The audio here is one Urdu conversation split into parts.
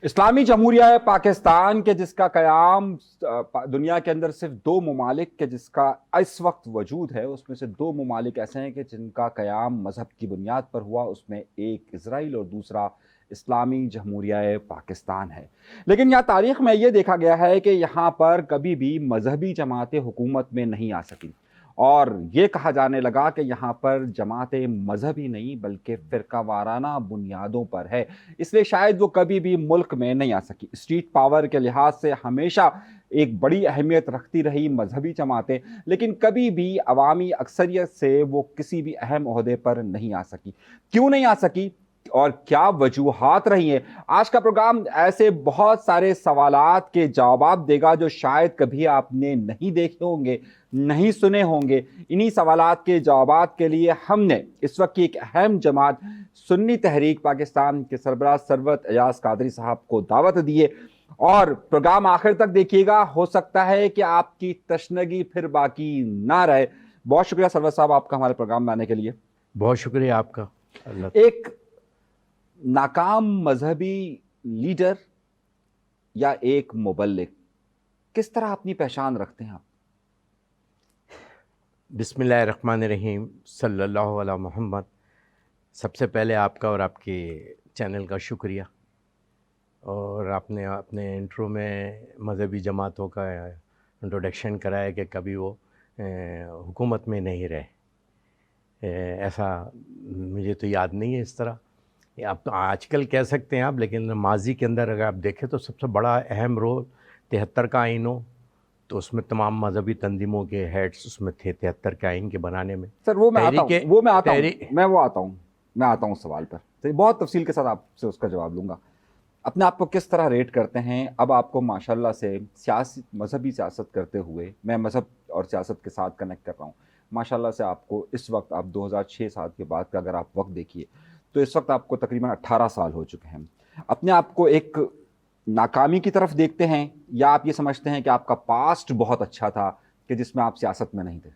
اسلامی جمہوریہ پاکستان کے جس کا قیام دنیا کے اندر صرف دو ممالک کے جس کا اس وقت وجود ہے، اس میں سے دو ممالک ایسے ہیں کہ جن کا قیام مذہب کی بنیاد پر ہوا، اس میں ایک اسرائیل اور دوسرا اسلامی جمہوریہ پاکستان ہے۔ لیکن یہاں تاریخ میں یہ دیکھا گیا ہے کہ یہاں پر کبھی بھی مذہبی جماعتیں حکومت میں نہیں آ سکیں، اور یہ کہا جانے لگا کہ یہاں پر جماعتیں مذہبی نہیں بلکہ فرقہ وارانہ بنیادوں پر ہے، اس لیے شاید وہ کبھی بھی ملک میں نہیں آ سکی۔ اسٹریٹ پاور کے لحاظ سے ہمیشہ ایک بڑی اہمیت رکھتی رہی مذہبی جماعتیں، لیکن کبھی بھی عوامی اکثریت سے وہ کسی بھی اہم عہدے پر نہیں آ سکی۔ کیوں نہیں آ سکی اور کیا وجوہات رہی ہیں؟ آج کا پروگرام ایسے بہت سارے سوالات کے جوابات دے گا جو شاید کبھی آپ نے نہیں دیکھے ہوں گے، نہیں سنے ہوں گے۔ انہی سوالات کے جوابات کے لیے ہم نے اس وقت کی ایک اہم جماعت سنی تحریک پاکستان کے سربراہ سرورت ایاز قادری صاحب کو دعوت دی ہے، اور پروگرام آخر تک دیکھیے گا، ہو سکتا ہے کہ آپ کی تشنگی پھر باقی نہ رہے۔ بہت شکریہ سرورت صاحب آپ کا ہمارے پروگرام میں آنے کے لیے۔ بہت شکریہ آپ کا۔ ایک ناکام مذہبی لیڈر یا ایک مبلغ، کس طرح اپنی پہچان رکھتے ہیں آپ؟ بسم اللہ الرحمن الرحیم، صلی اللہ علی محمد۔ سب سے پہلے آپ کا اور آپ کے چینل کا شکریہ، اور آپ نے اپنے انٹرو میں مذہبی جماعتوں کا انٹروڈکشن کرایا کہ کبھی وہ حکومت میں نہیں رہے، ایسا مجھے تو یاد نہیں ہے اس طرح۔ آپ تو آج کل کہہ سکتے ہیں آپ، لیکن ماضی کے اندر اگر آپ دیکھیں تو سب سے بڑا اہم رول 73 کا آئین ہو تو اس میں تمام مذہبی تنظیموں کے ہیڈز اس میں تھے 73 کے آئین کے بنانے میں۔ سر وہ میں آتا ہوں سوال پر، بہت تفصیل کے ساتھ آپ سے اس کا جواب لوں گا۔ اپنے آپ کو کس طرح ریٹ کرتے ہیں؟ اب آپ کو ماشاءاللہ سے مذہبی سیاست کرتے ہوئے، میں مذہب اور سیاست کے ساتھ کنیکٹ کر رہا ہوں، ماشاءاللہ سے آپ کو اس وقت، آپ 2006 کے بعد کا اگر آپ وقت دیکھیے تو اس وقت آپ کو تقریباً 18 سال ہو چکے ہیں۔ اپنے آپ کو ایک ناکامی کی طرف دیکھتے ہیں، یا آپ یہ سمجھتے ہیں کہ آپ کا پاسٹ بہت اچھا تھا کہ جس میں آپ سیاست میں نہیں تھے؟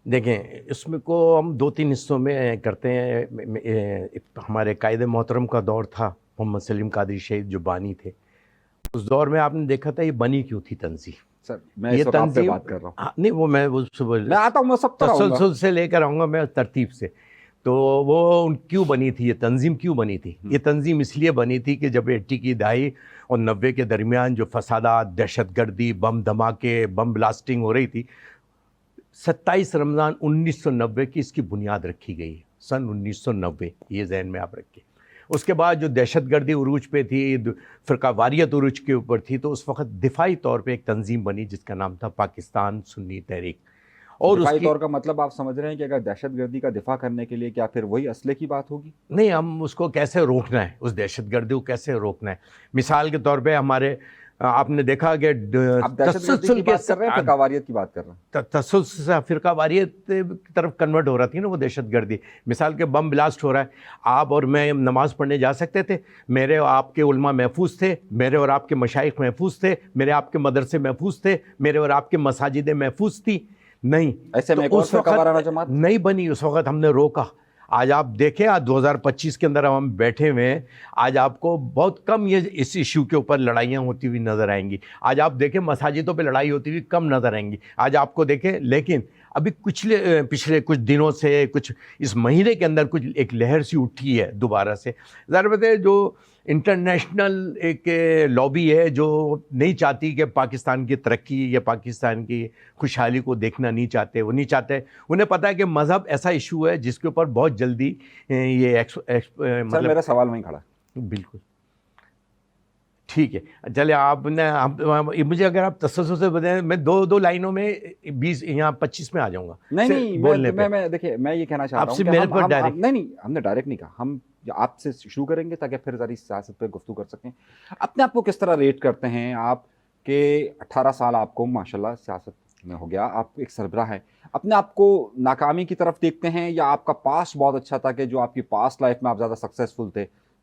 دیکھیں، اس میں کو ہم 2-3 حصوں میں کرتے ہیں۔ ہمارے قائد محترم کا دور تھا، محمد سلیم قادری شہید جو بانی تھے، اس دور میں آپ نے دیکھا تھا یہ بنی کیوں تھی تنظیم۔ سر میں اس وقت آپ سے بات کر رہا ہوں، نہیں وہ میں آتا ہوں، میں سب تسلسل سے لے کر آؤں گا، میں ترتیب سے۔ تو وہ کیوں بنی تھی، یہ تنظیم کیوں بنی تھی؟ یہ تنظیم اس لیے بنی تھی کہ جب 80 کی دہائی اور 90 کے درمیان جو فسادات، دہشت گردی، بم دھماکے، بم بلاسٹنگ ہو رہی تھی، 27 رمضان 1990 کی اس کی بنیاد رکھی گئی ہے، سن 1990، یہ ذہن میں آپ رکھیں۔ اس کے بعد جو دہشت گردی عروج پہ تھی، فرقہ واریت عروج کے اوپر تھی، تو اس وقت دفاعی طور پہ ایک تنظیم بنی جس کا نام تھا پاکستان سنی تحریک۔ اور دفاعی طور کا مطلب آپ سمجھ رہے ہیں کہ اگر دہشت گردی کا دفاع کرنے کے لیے کیا پھر وہی اسلحے کی بات ہوگی؟ نہیں، ہم اس کو کیسے روکنا ہے، اس دہشت گردی کو کیسے روکنا ہے۔ مثال کے طور پہ ہمارے آپ نے دیکھا کہ تسلسل کی بات کر رہے ہیں، فرقہ واریت کی بات کر رہے ہیں، تسلسل سے فرقہ واریت کی طرف کنورٹ ہو رہا تھی نا وہ دہشت گردی۔ مثال کے بم بلاسٹ ہو رہا ہے، آپ اور میں نماز پڑھنے جا سکتے تھے، میرے اور آپ کے علماء محفوظ تھے، میرے اور آپ کے مشائخ محفوظ تھے، میرے آپ کے مدرسے محفوظ تھے، میرے اور آپ کے مساجدیں محفوظ تھی؟ نہیں، ایسے میں اس وقت نہیں بنی، اس وقت ہم نے روکا۔ آج آپ دیکھیں، آج 2025 کے اندر ہم بیٹھے ہوئے ہیں، آج آپ کو بہت کم یہ اس ایشو کے اوپر لڑائیاں ہوتی ہوئی نظر آئیں گی۔ آج آپ دیکھیں مساجدوں پہ لڑائی ہوتی ہوئی کم نظر آئیں گی آج آپ کو دیکھیں۔ لیکن ابھی پچھلے کچھ دنوں سے، کچھ اس مہینے کے اندر کچھ ایک لہر سی اٹھی ہے دوبارہ سے۔ ظاہر بات ہے جو انٹرنیشنل ایک لابی ہے جو نہیں چاہتی کہ پاکستان کی ترقی یا پاکستان کی خوشحالی کو دیکھنا نہیں چاہتے، وہ نہیں چاہتے، انہیں پتہ ہے کہ مذہب ایسا ایشو ہے جس کے اوپر بہت جلدی یہ سر میرا سوال وہیں کھڑا ہے۔ بالکل ٹھیک ہے، چلے آپ نے مجھے اگر آپ تسلسل سے بتائیں، میں دو لائنوں میں 20 یہاں 25 میں آ جاؤں گا۔ نہیں، میں دیکھیں، میں یہ کہنا چاہتا ہوں کہ نہیں، ہم نے ڈائریکٹ نہیں کہا، ہم آپ سے شروع کریں گے تاکہ پھر ذرا سیاست پہ گفتگو کر سکیں۔ اپنے آپ کو کس طرح ریٹ کرتے ہیں آپ کہ 18 سال آپ کو ماشاءاللہ سیاست میں ہو گیا، آپ ایک سربراہ ہیں، اپنے آپ کو ناکامی کی طرف دیکھتے ہیں، یا آپ کا پاسٹ بہت اچھا تھا کہ جو آپ کی پاسٹ لائف میں آپ زیادہ سکسیسفل تھے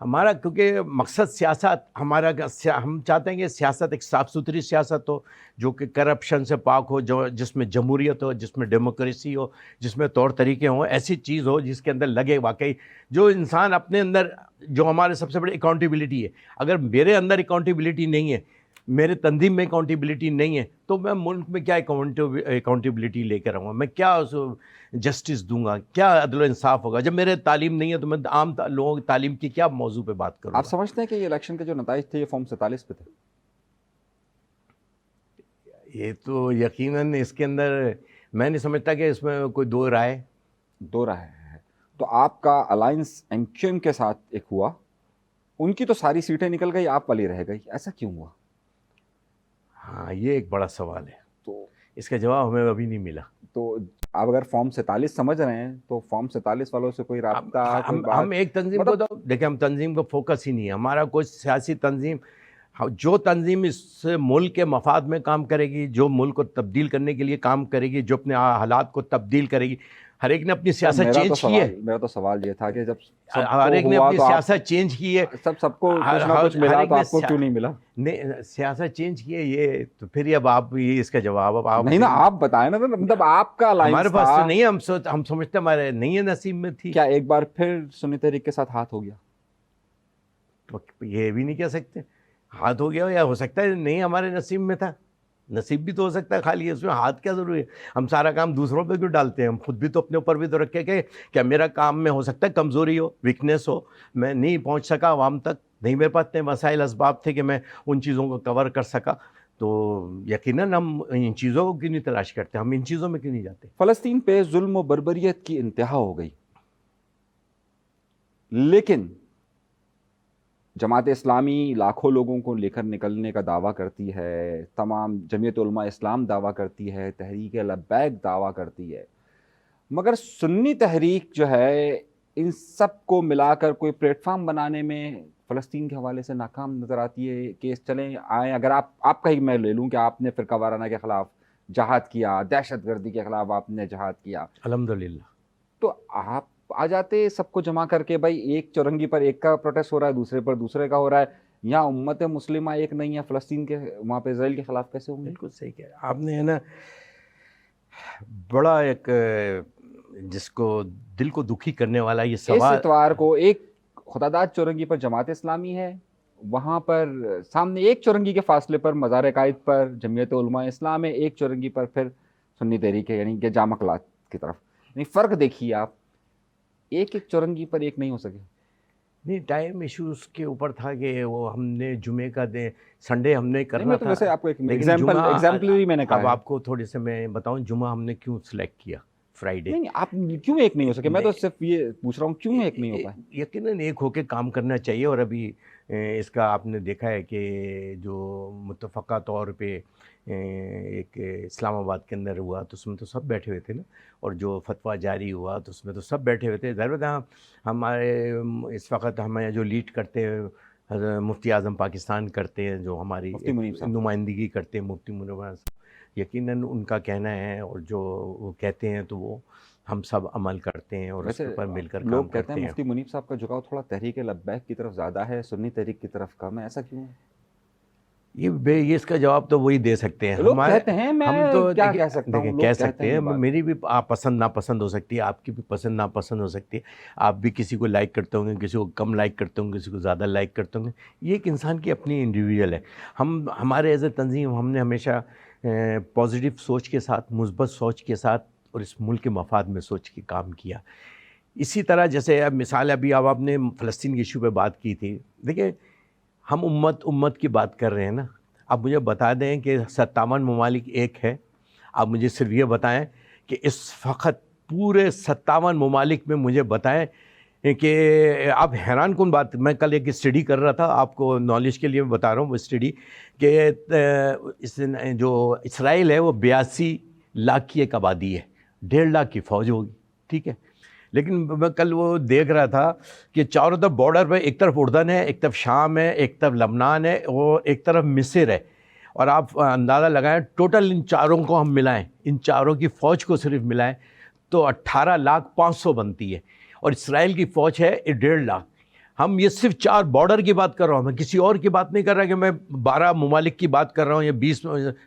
ہمارا کیونکہ مقصد سیاست ہمارا ہم چاہتے ہیں کہ سیاست ایک صاف ستھری سیاست ہو جو کہ کرپشن سے پاک ہو، جو جس میں جمہوریت ہو، جس میں ڈیموکریسی ہو، جس میں طور طریقے ہوں، ایسی چیز ہو جس کے اندر لگے واقعی جو انسان اپنے اندر، جو ہمارے سب سے بڑی اکاؤنٹیبلٹی ہے. اگر میرے اندر اکاؤنٹیبلٹی نہیں ہے، میرے تنظیم میں اکاؤنٹیبلٹی نہیں ہے، تو میں ملک میں کیا اکاؤنٹیبلٹی لے کر آؤں گا؟ میں کیا جسٹس دوں گا؟ کیا عدل و انصاف ہوگا؟ جب میرے تعلیم نہیں ہے تو میں عام لوگوں کی تعلیم کی کیا موضوع پہ بات کروں گا؟ آپ سمجھتے ہیں کہ یہ الیکشن کے جو نتائج تھے یہ فارم 47 پہ تھے؟ یہ تو یقیناً اس کے اندر میں نہیں سمجھتا کہ اس میں کوئی دو رائے ہے. تو آپ کا الائنس ایم کیو ایم کے ساتھ ایک ہوا، ان کی تو ساری سیٹیں نکل گئی، آپ والی رہ گئی، ایسا کیوں ہوا؟ ہاں، یہ ایک بڑا سوال ہے، تو اس کا جواب ہمیں ابھی نہیں ملا. تو آپ اگر فارم 47 سمجھ رہے ہیں تو فارم 47 والوں سے کوئی رابطہ، کوئی بات؟ ہم ایک تنظیم کو تو دیکھیں، ہم تنظیم کو فوکس ہی نہیں ہے ہمارا کوئی سیاسی تنظیم. جو تنظیم اس ملک کے مفاد میں کام کرے گی، جو ملک کو تبدیل کرنے کے لیے کام کرے گی، جو اپنے حالات کو تبدیل کرے گی، ہر ایک نے اپنی سیاست چینج کی ہے. میرا تو سوال یہ تھا کہ جب ہر ایک نے اپنی سیاست چینج کی ہے. سب کو کچھ نہ کچھ ملا، تو آپ کو کیوں نہیں ملا؟ نہیں، سیاست چینج کی ہے یہ تو پھر اب آپ یہ اس کا جواب اب آپ نہیں نا، آپ بتائیں نا، مطلب آپ کا الائنس ہمارے پاس تو نہیں ہے. ہم سمجھتے ہمارے نہیں ہے، نصیب میں تھی. کیا ایک بار پھر سنی تحریک کے ساتھ ہاتھ ہو گیا؟ یہ بھی نہیں کہہ سکتے ہاتھ ہو گیا، یا ہو سکتا ہے نہیں ہمارے نصیب میں تھا. نصیب بھی تو ہو سکتا ہے، خالی اس میں ہاتھ کیا ضروری ہے؟ ہم سارا کام دوسروں پہ کیوں ڈالتے ہیں؟ ہم خود بھی تو اپنے اوپر بھی تو رکھے کہ کیا میرا کام میں ہو سکتا ہے کمزوری ہو، ویکنیس ہو، میں نہیں پہنچ سکا عوام تک، نہیں میرے پاس اتنے وسائل اسباب تھے کہ میں ان چیزوں کو کور کر سکا. تو یقیناً ہم ان چیزوں کو کیوں نہیں تلاش کرتے؟ ہم ان چیزوں میں کیوں نہیں جاتے؟ فلسطین پہ ظلم و بربریت کی انتہا ہو گئی، لیکن جماعت اسلامی لاکھوں لوگوں کو لے کر نکلنے کا دعویٰ کرتی ہے، تمام جمعیت علماء اسلام دعویٰ کرتی ہے، تحریک لبیک دعویٰ کرتی ہے، مگر سنی تحریک جو ہے ان سب کو ملا کر کوئی پلیٹ فارم بنانے میں فلسطین کے حوالے سے ناکام نظر آتی ہے. کہ چلیں آئیں، اگر آپ کا ہی میں لے لوں کہ آپ نے فرقہ وارانہ کے خلاف جہاد کیا، دہشت گردی کے خلاف آپ نے جہاد کیا، الحمدللہ، تو آپ آ جاتے سب کو جمع کر کے، بھائی ایک چورنگی پر ایک کا پروٹیسٹ ہو رہا ہے، دوسرے پر دوسرے کا ہو رہا ہے، یہاں امت مسلمہ ایک نہیں ہے فلسطین کے، وہاں پہ اسرائیل کے خلاف کیسے ہوں گے؟ بالکل صحیح کہہ رہے آپ نے، ہے نا، بڑا ایک جس کو دل کو دکھی کرنے والا یہ اس سوال. اتوار کو ایک خداداد چورنگی پر جماعت اسلامی ہے، وہاں پر سامنے ایک چورنگی کے فاصلے پر مزار قائد پر جمعیت علماء اسلام ہے، ایک چورنگی پر پھر سنی تحریک ہے، یعنی کہ جامع کلات کی طرف. یعنی فرق دیکھیے آپ، ایک چورنگی پر ایک نہیں ہو سکے. نہیں، ٹائم ایشوز کے اوپر تھا کہ وہ ہم نے جمعے کا دن سنڈے ہم نے کرنا میں تو ویسے تھا. آپ کو ایک لیکن ایگزامپلری میں نے کہا اب ہے. آپ کو تھوڑے سے میں بتاؤں جمعہ ہم نے کیوں سلیکٹ کیا فرائیڈے. نہیں آپ کیوں ایک نہیں ہو سکے؟ میں تو صرف یہ پوچھ رہا ہوں کیوں ایک نہیں ہو پائے. یقیناً ایک ہو کے کام کرنا چاہیے. اور ابھی اس کا آپ نے دیکھا ہے کہ جو متفقہ طور پہ ایک اسلام آباد کے اندر ہوا تو اس میں تو سب بیٹھے ہوئے تھے نا، اور جو فتویٰ جاری ہوا تو اس میں تو سب بیٹھے ہوئے تھے. ظاہر ہے ہمارے اس وقت ہمیں جو لیڈ کرتے ہیں حضرت مفتی اعظم پاکستان کرتے ہیں، جو ہماری نمائندگی کرتے ہیں، مفتی منیب صاحب، یقیناً ان کا کہنا ہے اور جو وہ کہتے ہیں تو وہ ہم سب عمل کرتے ہیں اور اس کے اوپر مل کر کام کرتے ہیں. لوگ کہتے ہیں مفتی منیب صاحب کا جھکاؤ تھوڑا تحریک لبیک کی طرف زیادہ ہے، سنی تحریک کی طرف کم ہے، ایسا کیوں ہے؟ یہ اس کا جواب تو وہی دے سکتے ہیں. لوگ کہتے ہیں، میں ہم تو کیا کہہ سکتا ہوں، کہہ سکتے ہیں. میری بھی پسند ناپسند ہو سکتی ہے، آپ کی بھی پسند ناپسند ہو سکتی ہے. آپ بھی کسی کو لائک کرتے ہوں گے، کسی کو کم لائک کرتے ہوں گے، کسی کو زیادہ لائک کرتے ہوں گے. یہ ایک انسان کی اپنی انڈیویجول ہے. ہمارے ایز اے تنظیم ہم نے ہمیشہ پازیٹیو سوچ کے ساتھ، مثبت سوچ کے ساتھ اور اس ملک کے مفاد میں سوچ کے کام کیا. اسی طرح جیسے اب مثال ابھی اب آپ نے فلسطین کے ایشو پہ بات کی تھی. دیکھیں، ہم امت کی بات کر رہے ہیں نا. اب مجھے بتا دیں کہ 57 ممالک ایک ہے. آپ مجھے صرف یہ بتائیں کہ اس وقت پورے 57 ممالک میں مجھے بتائیں کہ آپ حیران کن بات، میں کل ایک اسٹڈی کر رہا تھا، آپ کو نالج کے لیے بتا رہا ہوں وہ اسٹڈی، کہ جو اسرائیل ہے وہ 82 لاکھ کی ایک آبادی ہے، 1.5 لاکھ کی فوج ہوگی، ٹھیک ہے. لیکن میں کل وہ دیکھ رہا تھا کہ چاروں طرف بارڈر پہ ایک طرف اردن ہے، ایک طرف شام ہے، ایک طرف لبنان ہے اور ایک طرف مصر ہے. اور آپ اندازہ لگائیں ٹوٹل ان چاروں کو ہم ملائیں، ان چاروں کی فوج کو صرف ملائیں تو 18,500,000 بنتی ہے. اور اسرائیل کی فوج ہے 1.5 لاکھ. ہم یہ صرف 4 بارڈر کی بات کر رہا ہوں، میں کسی اور کی بات نہیں کر رہا کہ میں 12 ممالک کی بات کر رہا ہوں یا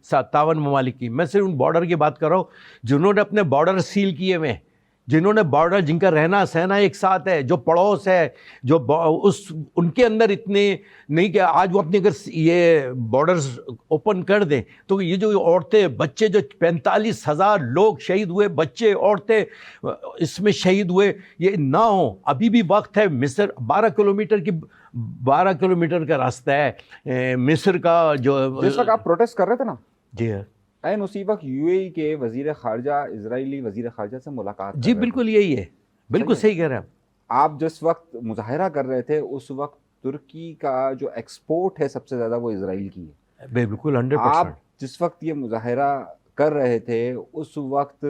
57 ممالک کی، میں صرف ان بارڈر کی بات کر رہا ہوں جنہوں نے اپنے بارڈر سیل کیے ہوئے ہیں، جنہوں نے بارڈر، جن کا رہنا سہنا ایک ساتھ ہے، جو پڑوس ہے، جو ان کے اندر اتنے نہیں کہ آج وہ اپنے اگر یہ بارڈرز اوپن کر دیں تو یہ جو عورتیں بچے، جو 45,000 لوگ شہید ہوئے، بچے عورتیں اس میں شہید ہوئے، یہ نہ ہوں۔ ابھی بھی وقت ہے۔ مصر 12 کلومیٹر کا راستہ ہے مصر کا، جو جس وقت آپ پروٹیسٹ کر رہے تھے نا، جی ہاں این اسی وقت یو اے ای کے وزیر خارجہ، اسرائیلی وزیر خارجہ سے ملاقات کر جی رہے بالکل یہی ہے، بالکل صحیح کہہ رہے ہیں آپ جس وقت مظاہرہ کر رہے تھے اس وقت ترکی کا جو ایکسپورٹ ہے سب سے زیادہ وہ اسرائیل کی ہے۔ بالکل 100%۔ آپ جس وقت یہ مظاہرہ کر رہے تھے اس وقت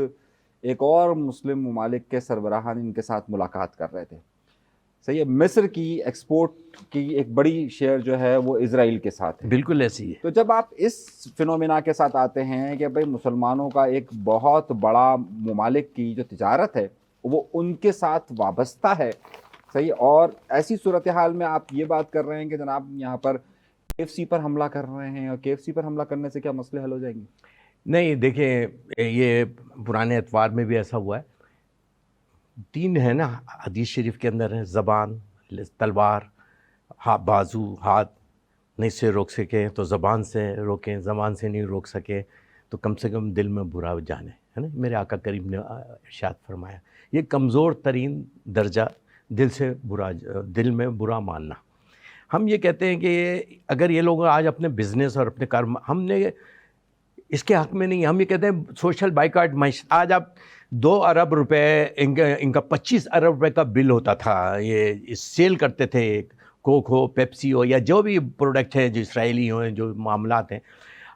ایک اور مسلم ممالک کے سربراہان ان کے ساتھ ملاقات کر رہے تھے، صحیح ہے؟ مصر کی ایکسپورٹ کی ایک بڑی شیئر جو ہے وہ اسرائیل کے ساتھ ہے۔ بالکل ایسی ہے۔ تو جب آپ اس فنومینا کے ساتھ آتے ہیں کہ بھئی مسلمانوں کا ایک بہت بڑا ممالک کی جو تجارت ہے وہ ان کے ساتھ وابستہ ہے، صحیح، اور ایسی صورتحال میں آپ یہ بات کر رہے ہیں کہ جناب یہاں پر KFC پر حملہ کر رہے ہیں، اور KFC پر حملہ کرنے سے کیا مسئلے حل ہو جائیں گے؟ نہیں دیکھیں، یہ پرانے اتوار میں بھی ایسا ہوا ہے۔ 3 ہے نا حدیث شریف کے اندر ہے، زبان، تلوار، بازو، ہاتھ نہیں سے روک سکیں تو زبان سے روکیں، زبان سے نہیں روک سکے تو کم سے کم دل میں برا جانے، ہے نا؟ میرے آقا کریم نے ارشاد فرمایا، یہ کمزور ترین درجہ دل میں برا ماننا۔ ہم یہ کہتے ہیں کہ اگر یہ لوگ آج اپنے بزنس اور اپنے ہم نے اس کے حق میں نہیں، ہم یہ کہتے ہیں سوشل بائیکاٹ معیشت۔ آج آپ 2 ارب روپے ان کا 25 ارب روپے کا بل ہوتا تھا، یہ سیل کرتے تھے، کوک ہو، پیپسی ہو، یا جو بھی پروڈکٹ ہیں جو اسرائیلی ہوں، جو معاملات ہیں۔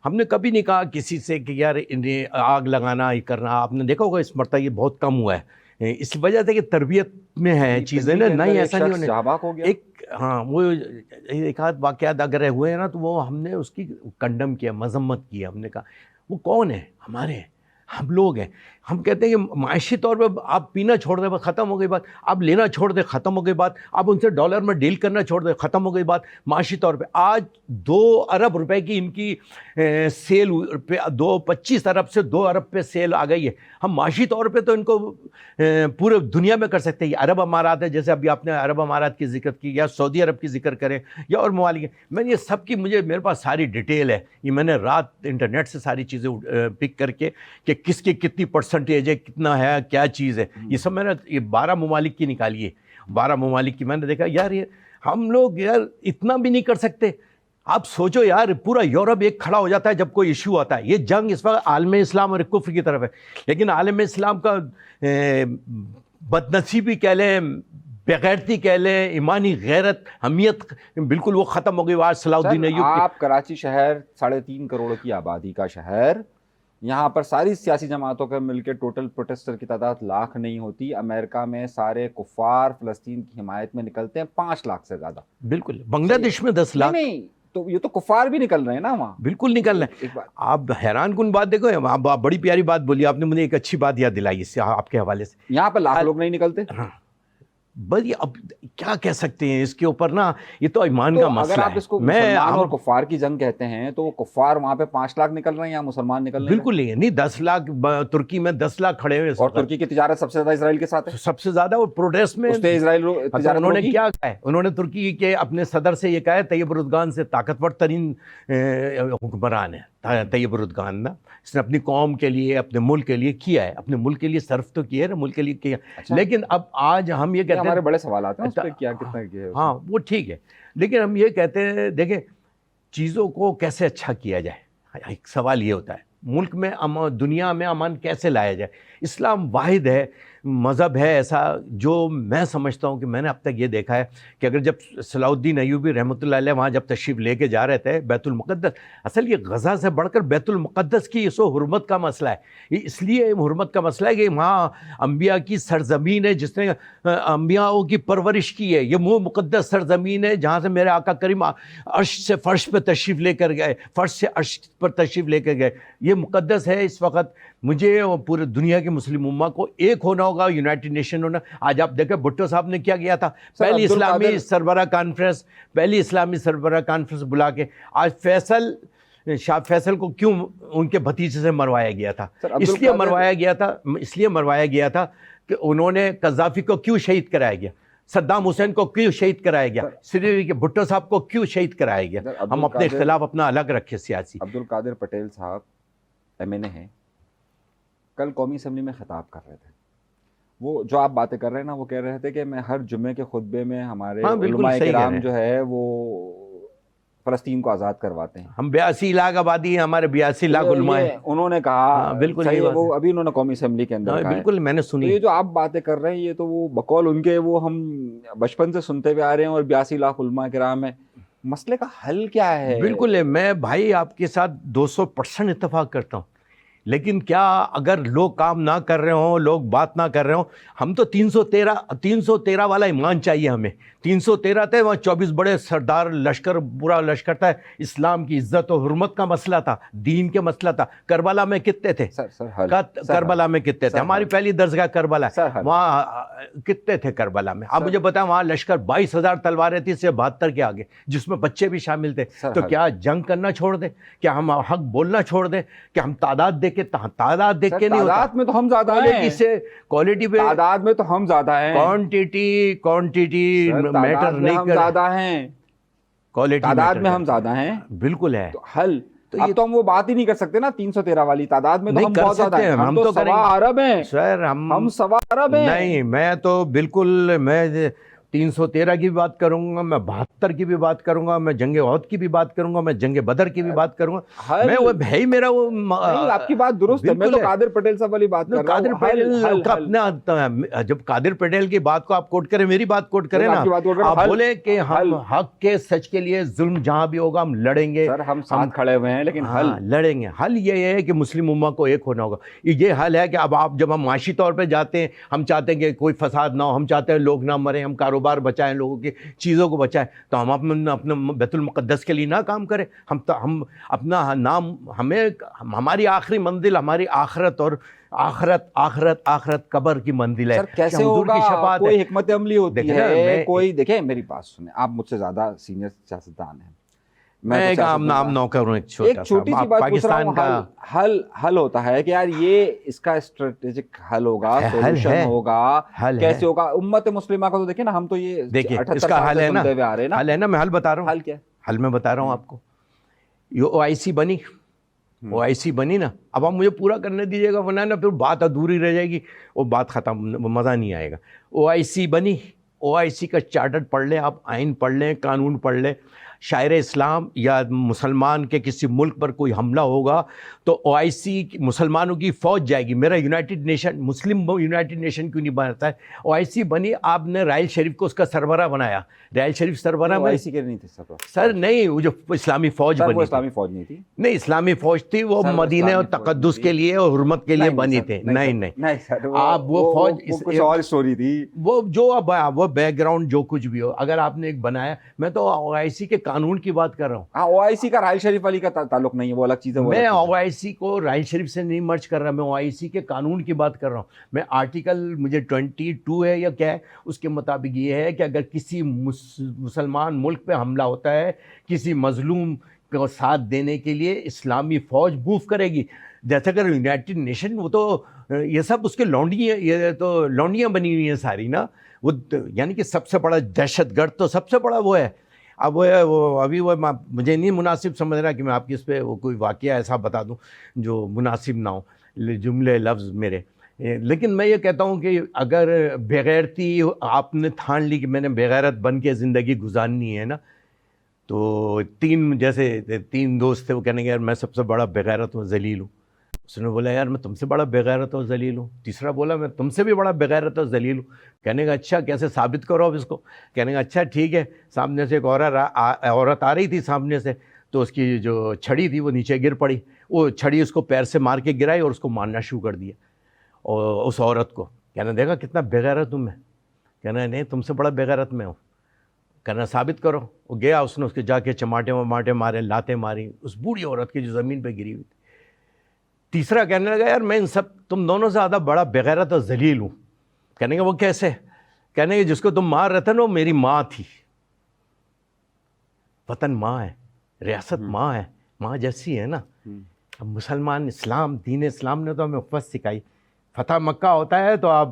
ہم نے کبھی نہیں کہا کسی سے کہ یار انہیں آگ لگانا، یہ کرنا۔ آپ نے دیکھا ہوگا اس مرتبہ یہ بہت کم ہوا ہے، اس وجہ سے کہ تربیت میں ہے چیزیں نا، نہیں ایسا نہیں ہونے۔ ایک ہاں وہ ایک آدھ واقعات اگر ہوئے ہیں نا تو وہ ہم نے اس کی کنڈم کیا، مذمت کی۔ ہم نے کہا وہ کون ہے؟ ہمارے ہیں، ہم لوگ ہیں۔ ہم کہتے ہیں کہ معاشی طور پہ آپ پینا چھوڑ دیں، ختم ہو گئی بات۔ آپ لینا چھوڑ دیں، ختم ہو گئی بات۔ آپ ان سے ڈالر میں ڈیل کرنا چھوڑ دیں، ختم ہو گئی بات۔ معاشی طور پہ آج 2 ارب روپے کی ان کی سیل، 25 ارب سے 2 ارب پہ سیل آ گئی ہے۔ ہم معاشی طور پہ تو ان کو پورے دنیا میں کر سکتے ہیں۔ عرب امارات ہے، جیسے ابھی آپ نے عرب امارات کی ذکر کی، یا سعودی عرب کی ذکر کریں، یا اور ممالک۔ میں یہ سب کی میرے پاس ساری ڈیٹیل ہے، یہ میں نے رات انٹرنیٹ سے ساری چیزیں پک کر کے کہ کس کی کتنی پرسنٹیج ہے، کتنا ہے، کیا چیز ہے، یہ سب میں نے یہ 12 ممالک کی نکالی ہے۔ 12 ممالک کی میں نے دیکھا یار یہ ہم لوگ یار اتنا بھی نہیں کر سکتے۔ آپ سوچو یار، پورا یورپ ایک کھڑا ہو جاتا ہے جب کوئی ایشو آتا ہے۔ یہ جنگ اس وقت عالم اسلام اور کفر کی طرف ہے، لیکن عالم اسلام کا بدنصیبی کہہ لیں، بغیرتی کہہ لیں، ایمانی غیرت، حمیت بالکل وہ ختم ہو گئی۔ آج صلاح الدین ایوب، آپ کراچی شہر 3.5 کروڑ کی آبادی کا شہر، یہاں پر ساری سیاسی جماعتوں کے مل کے ٹوٹل پروٹیسٹر کی تعداد لاکھ نہیں ہوتی۔ امریکہ میں سارے کفار فلسطین کی حمایت میں نکلتے ہیں 5 لاکھ سے زیادہ۔ بالکل، بنگلہ دیش میں 10 لاکھ۔ نہیں تو یہ تو کفار بھی نکل رہے ہیں نا وہاں، بالکل نکل رہے ہیں۔ آپ حیران کن بات دیکھو، آپ بڑی پیاری بات بولی آپ نے، مجھے ایک اچھی بات یاد دلائی اس سے آپ کے حوالے سے۔ یہاں پر لاکھ لوگ نہیں نکلتے۔ ہاں بس اب کیا کہہ سکتے ہیں اس کے اوپر نا، یہ تو ایمان کا مسئلہ ہے۔ اگر آپ اس کو مسلمان اور کفار کی جنگ کہتے ہیں تو وہ کفار وہاں پہ 5 لاکھ نکل رہے ہیں یا مسلمان نکل رہے ہیں؟ بالکل نہیں 10 لاکھ ترکی میں 10 لاکھ کھڑے ہوئے، اور ترکی کی تجارت سب سے زیادہ اسرائیل کے ساتھ ہے، سب سے زیادہ۔ وہ پروٹیسٹ میں اسرائیل انہوں نے کیا کہا ہے، انہوں نے ترکی کے اپنے صدر سے یہ کہا ہے، طیب اردگان سے طاقتور ترین حکمران ہے طیب اردگان نا، اس نے اپنی قوم کے لیے، اپنے ملک کے لیے کیا ہے، اپنے ملک کے لیے صرف تو کیا ہے نا، ملک کے لیے کیا۔ لیکن اب آج ہم یہ کہتے ہیں، ہمارے بڑے سوالات ہیں اس پہ کیا کتنا کیا ہے۔ ہاں وہ ٹھیک ہے، لیکن ہم یہ کہتے ہیں دیکھیں چیزوں کو کیسے اچھا کیا جائے۔ ایک سوال یہ ہوتا ہے ملک میں دنیا میں امن کیسے لایا جائے۔ اسلام واحد ہے، مذہب ہے ایسا جو میں سمجھتا ہوں کہ میں نے اب تک یہ دیکھا ہے کہ اگر جب صلاح الدین ایوبی رحمۃ اللہ علیہ وہاں جب تشریف لے کے جا رہے تھے بیت المقدس، اصل یہ غزہ سے بڑھ کر بیت المقدس کی سو حرمت کا مسئلہ ہے۔ یہ اس لیے حرمت کا مسئلہ ہے کہ وہاں انبیاء کی سرزمین ہے، جس نے انبیاء کی پرورش کی ہے۔ یہ وہ مقدس سرزمین ہے جہاں سے میرے آقا کریم عرش سے فرش پہ تشریف لے کر گئے، فرش سے عرش پر تشریف لے کر گئے۔ یہ مقدس ہے۔ اس وقت مجھے اور پورے دنیا کے مسلم امہ کو ایک ہونا ہوگا یونائٹڈ نیشن ہونا. آج آپ دیکھیں بھٹو صاحب نے کیا کیا تھا, پہلی اسلامی سربراہ کانفرنس بلا کے. آج شاہ فیصل کو کیوں ان کے بھتیجے سے مروایا گیا تھا؟ اس لیے مروایا گیا تھا کہ انہوں نے قذافی کو کیوں شہید کرایا گیا, صدام حسین کو کیوں شہید کرایا گیا, سری کے بھٹو صاحب کو کیوں شہید کرایا گیا. ہم اپنے اختلاف اپنا الگ رکھے سیاسی. عبدالقادر پٹیل صاحب MNA ہیں, کل قومی اسمبلی میں خطاب کر رہے تھے. وہ جو آپ باتیں کر رہے ہیں نا, وہ کہہ رہے تھے کہ میں ہر جمعے کے خطبے میں ہمارے علماء کرام جو ہے وہ فلسطین کو آزاد کرواتے ہیں. ہم 82 لاکھ آبادی ہیں, ہمارے 82 لاکھ علماء ہیں. انہوں نے کہا بالکل وہ ابھی انہوں نے قومی اسمبلی کے اندر کہا. بالکل میں نے سنی. یہ جو آپ باتیں کر رہے ہیں یہ تو وہ بقول ان کے وہ ہم بچپن سے سنتے ہوئے آ رہے ہیں, اور 82 لاکھ علماء کرام ہیں. مسئلے کا حل کیا ہے؟ بالکل ہے, میں بھائی آپ کے ساتھ 200% اتفاق کرتا ہوں. لیکن کیا اگر لوگ کام نہ کر رہے ہوں, لوگ بات نہ کر رہے ہوں, ہم تو 313 والا ایمان چاہیے ہمیں. 313 تھے, وہاں 24 بڑے سردار لشکر, پورا لشکر تھا. اسلام کی عزت و حرمت کا مسئلہ تھا, دین کے مسئلہ تھا. کربلا میں کتنے تھے؟ کربلا میں کتنے تھے؟ ہماری پہلی درسگاہ کربلا, وہاں کتنے تھے کربلا میں؟ آپ مجھے بتائیں, وہاں لشکر 22,000 تلواریں تھی سے 72 کے آگے, جس میں بچے بھی شامل تھے. تو کیا جنگ کرنا چھوڑ دیں؟ کیا ہم حق بولنا چھوڑ دیں؟ کیا ہم تعداد دیکھ کے نہیں ہوتا؟ تعداد میں تو ہم زیادہ ہیں, کوالٹی پہ تعداد میں تو ہم زیادہ ہیں. کوانٹیٹی میٹر نہیں ہم زیادہ ہیں, کوالٹی تعداد میں ہم زیادہ ہیں. بالکل ہے. تو حل اب تو ہم وہ بات ہی نہیں کر سکتے نا 313 والی. تعداد میں تو ہم بہت زیادہ ہیں, ہم تو 1.25 ارب ہیں سر. ہم 1.25 ارب ہیں. نہیں, میں تو بالکل, میں 313 کی بھی بات کروں گا, میں 72 کی بھی بات کروں گا, میں جنگ احد کی بھی بات کروں گا, میں جنگ بدر کی بھی بات کروں گا. میں وہ بھائی میرا وہ آپ کی بات درست ہے. میں تو قادر پٹیل صاحب والی بات کر رہا ہوں. قادر پٹیل کا اپنا, جب قادر پٹیل کی بات کو آپ کوٹ کریں, میری بات کوٹ کریں نا, آپ بولیں کہ ہم حق کے سچ کے لیے ظلم جہاں بھی ہوگا ہم لڑیں گے. سر ہم ساتھ کھڑے ہوئے ہیں, لیکن حل لڑیں گے. حل یہ ہے کہ مسلم امہ کو ایک ہونا ہوگا. یہ حل ہے کہ اب آپ جب ہم معاشی طور پہ جاتے ہیں, ہم چاہتے ہیں کہ کوئی فساد نہ ہو, ہم چاہتے ہیں لوگ نہ مریں, ہم کاروبار بچائیں, لوگوں کی چیزوں کو بچائیں, تو ہم اپنے بیت المقدس کے لیے نہ کام کریں. ہم اپنا نام, ہماری آخری منزل ہماری آخرت, اور آخرت قبر کی منزل ہے. سر کیسے ہوگا؟ کوئی حکمت عملی ہوتی ہے, کوئی دیکھیں میری بات سنیں, آپ مجھ سے زیادہ سینئر سیاستدان ہیں, میں ایک عام نوکر ہوں. ایک چھوٹی سی بات پوچھ رہا ہوں. حل ہوتا ہے کہ یار یہ اس کا اسٹریٹجک حل ہوگا, سولوشن ہوگا, کیسے ہوگا؟ امت مسلمہ کا تو دیکھیں نا, ہم تو یہ دیکھیں اس کا حل ہے نا, حل ہے نا, میں حل بتا رہا ہوں. حل کیا؟ حل میں بتا رہا ہوں آپ کو. یہ OIC بنی نا, اب آپ مجھے پورا کرنے دیجیے گا, ورنہ نا پھر بات ادھوری رہ جائے گی, وہ بات ختم, مزہ نہیں آئے گا. OIC بنی, OIC کا چارٹر پڑھ لیں آپ, آئین پڑھ لیں, قانون پڑھ لیں. شاعر اسلام یا مسلمان کے کسی ملک پر کوئی حملہ ہوگا تو OIC مسلمانوں کی فوج جائے گی. میرا یونائٹڈ نیشن, مسلم یونائٹڈ نیشن کیوں نہیں بناتا ہے؟ OIC بنی, آپ نے رائل شریف کو اس کا سربراہ بنایا. رائل شریف سربراہ OIC کے نہیں تھے سر, نہیں, وہ جو اسلامی فوج بنی, اسلامی فوج نہیں تھی, نہیں اسلامی فوج تھی, وہ مدینہ اور تقدس کے لیے اور حرمت کے لیے بنی تھے. نہیں آپ وہ فوج کچھ اور اسٹوری تھی, وہ جو اب وہ بیک گراؤنڈ جو کچھ بھی ہو, اگر آپ نے ایک بنایا. میں تو OIC کے قانون کی بات کر رہا ہوں. OIC کا رائل شریف والی کا تعلق نہیں ہے, وہ الگ چیز ہے. میں OIC کو رائل شریف سے نہیں مرج کر رہا, میں OIC کے قانون کی بات کر رہا ہوں. میں آرٹیکل مجھے 22 ہے یا کیا ہے, اس کے مطابق یہ ہے کہ اگر کسی مسلمان ملک پہ حملہ ہوتا ہے, کسی مظلوم کو ساتھ دینے کے لیے اسلامی فوج موو کرے گی. جیسے اگر یونائٹڈ نیشن, وہ تو یہ سب اس کے لونڈیاں, یہ تو لونڈیاں بنی ہوئی ہیں ساری نا. وہ یعنی کہ سب سے بڑا دہشت گرد تو سب سے بڑا وہ ہے. اب وہ ابھی وہ مجھے نہیں مناسب سمجھ رہا کہ میں آپ کی اس پہ وہ کوئی واقعہ ایسا بتا دوں جو مناسب نہ ہو, جملے لفظ میرے. لیکن میں یہ کہتا ہوں کہ اگر بغیرتی آپ نے ٹھان لی کہ میں نے بغیرت بن کے زندگی گزارنی ہے نا, تو تین دوست تھے, وہ کہنے گے یار میں سب سے بڑا بغیرت ہوں, ذلیل ہوں. اس نے بولا یار میں تم سے بڑا بغیرت اور ذلیل ہوں. تیسرا بولا میں تم سے بھی بڑا بغیرت اور ذلیل ہوں. کہنے کا اچھا کیسے ثابت کرو اب اس کو؟ کہنے کا اچھا ٹھیک ہے. سامنے سے ایک عورت آ رہی تھی سامنے سے, تو اس کی جو چھڑی تھی وہ نیچے گر پڑی. وہ چھڑی اس کو پیر سے مار کے گرائی اور اس کو مارنا شروع کر دیا, اور اس عورت کو. کہنا دیکھا کتنا بغیرت ہوں میں. کہنا نہیں تم سے بڑا بغیرت میں ہوں. کہنا ثابت کرو. وہ گیا, اس نے اس کے جا کے چماٹے وماٹے مارے, لاتیں ماری اس بوڑھی عورت کی جو زمین پہ گری ہوئی تھی. تیسرا کہنے لگا یار میں ان سب تم دونوں سے زیادہ بڑا بغیرت اور ذلیل ہوں. کہنے کہ وہ کیسے؟ کہنے کہ جس کو تم مار رہے تھے نا وہ میری ماں تھی. وطن ماں ہے، ریاست ماں ہے، ماں جیسی ہے نا. اب مسلمان اسلام، دین اسلام نے تو ہمیں اخوت سکھائی. فتح مکہ ہوتا ہے تو آپ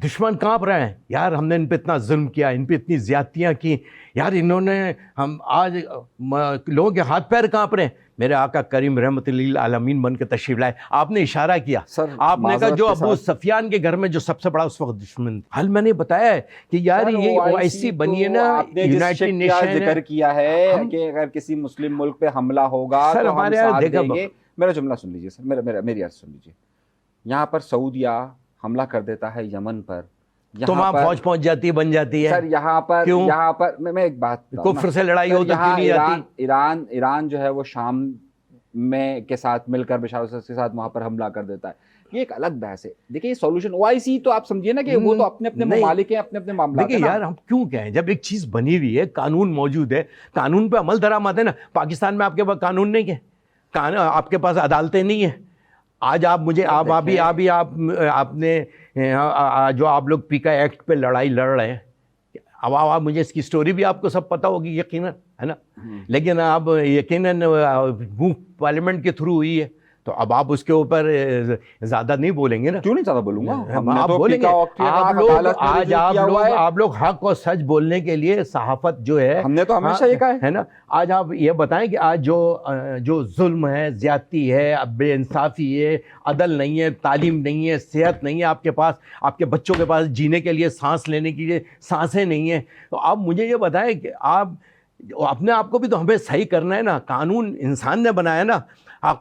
دشمن کانپ رہے ہیں، یار ہم نے ان پہ اتنا ظلم کیا، ان پہ اتنی زیادتیاں کی، یار انہوں نے ہم آج لوگوں کے ہاتھ پیر کانپ رہے ہیں. میرے آقا کریم رحمت للعالمین بن کے تشریف لائے، آپ نے اشارہ کیا، آپ نے کہا جو ابو سفیان کے گھر میں جو سب سے بڑا اس وقت دشمن، حل میں نے بتایا ہے کہ یار یہ OIC بنی ہے نا، یونائٹڈ نیشن ذکر کیا ہے کہ اگر کسی مسلم ملک پہ حملہ ہوگا تو ہم ساتھ دیں گے. میرا جملہ سن لیجیے سر، میری عرض سن لیجیے. یہاں پر سعودیہ حملہ کر دیتا ہے یمن پر، تو وہاں فوج پہنچ جاتی ہے، بن جاتی ہے. سر یہاں پر میں ایک بات، کفر سے لڑائی ہو تو کیوں نہیں جاتی؟ ایران جو ہے وہ شام میں کے ساتھ مل کر بشار الاسد کے ساتھ وہاں پر حملہ کر دیتا ہے. یہ ایک الگ بحث ہے. دیکھیے سولوشن OIC تو آپ سمجھیے نا کہ وہ تو اپنے اپنے ممالک ہیں، اپنے اپنے معاملات ہیں. دیکھیے یار ہم کیوں کہیں، جب ایک چیز بنی ہوئی ہے، قانون موجود ہے، قانون پہ عمل درآمد ہے نا. پاکستان میں آپ کے پاس قانون نہیں ہے، آپ کے پاس عدالتیں نہیں ہیں. آج آپ مجھے آپ نے جو آپ لوگ پیکا ایکٹ پہ لڑائی لڑ رہے ہیں، اب آپ مجھے اس کی سٹوری بھی آپ کو سب پتہ ہوگی یقیناً، ہے نا. لیکن اب یقیناً وہ پارلیمنٹ کے تھرو ہوئی ہے، تو اب آپ اس کے اوپر زیادہ نہیں بولیں گے نا. کیوں نہیں زیادہ بولوں گا؟ آپ بولیں گے. آپ لوگ حق اور سچ بولنے کے لیے صحافت جو ہے، ہم نے تو ہمیشہ یہ کہا ہے نا. آج آپ یہ بتائیں کہ آج جو ظلم ہے، زیادتی ہے، بے انصافی ہے، عدل نہیں ہے، تعلیم نہیں ہے، صحت نہیں ہے آپ کے پاس، آپ کے بچوں کے پاس جینے کے لیے، سانس لینے کے لیے سانسیں نہیں ہیں، تو آپ مجھے یہ بتائیں کہ آپ اپنے آپ کو بھی تو ہمیں صحیح کرنا ہے نا. قانون انسان نے بنایا نا.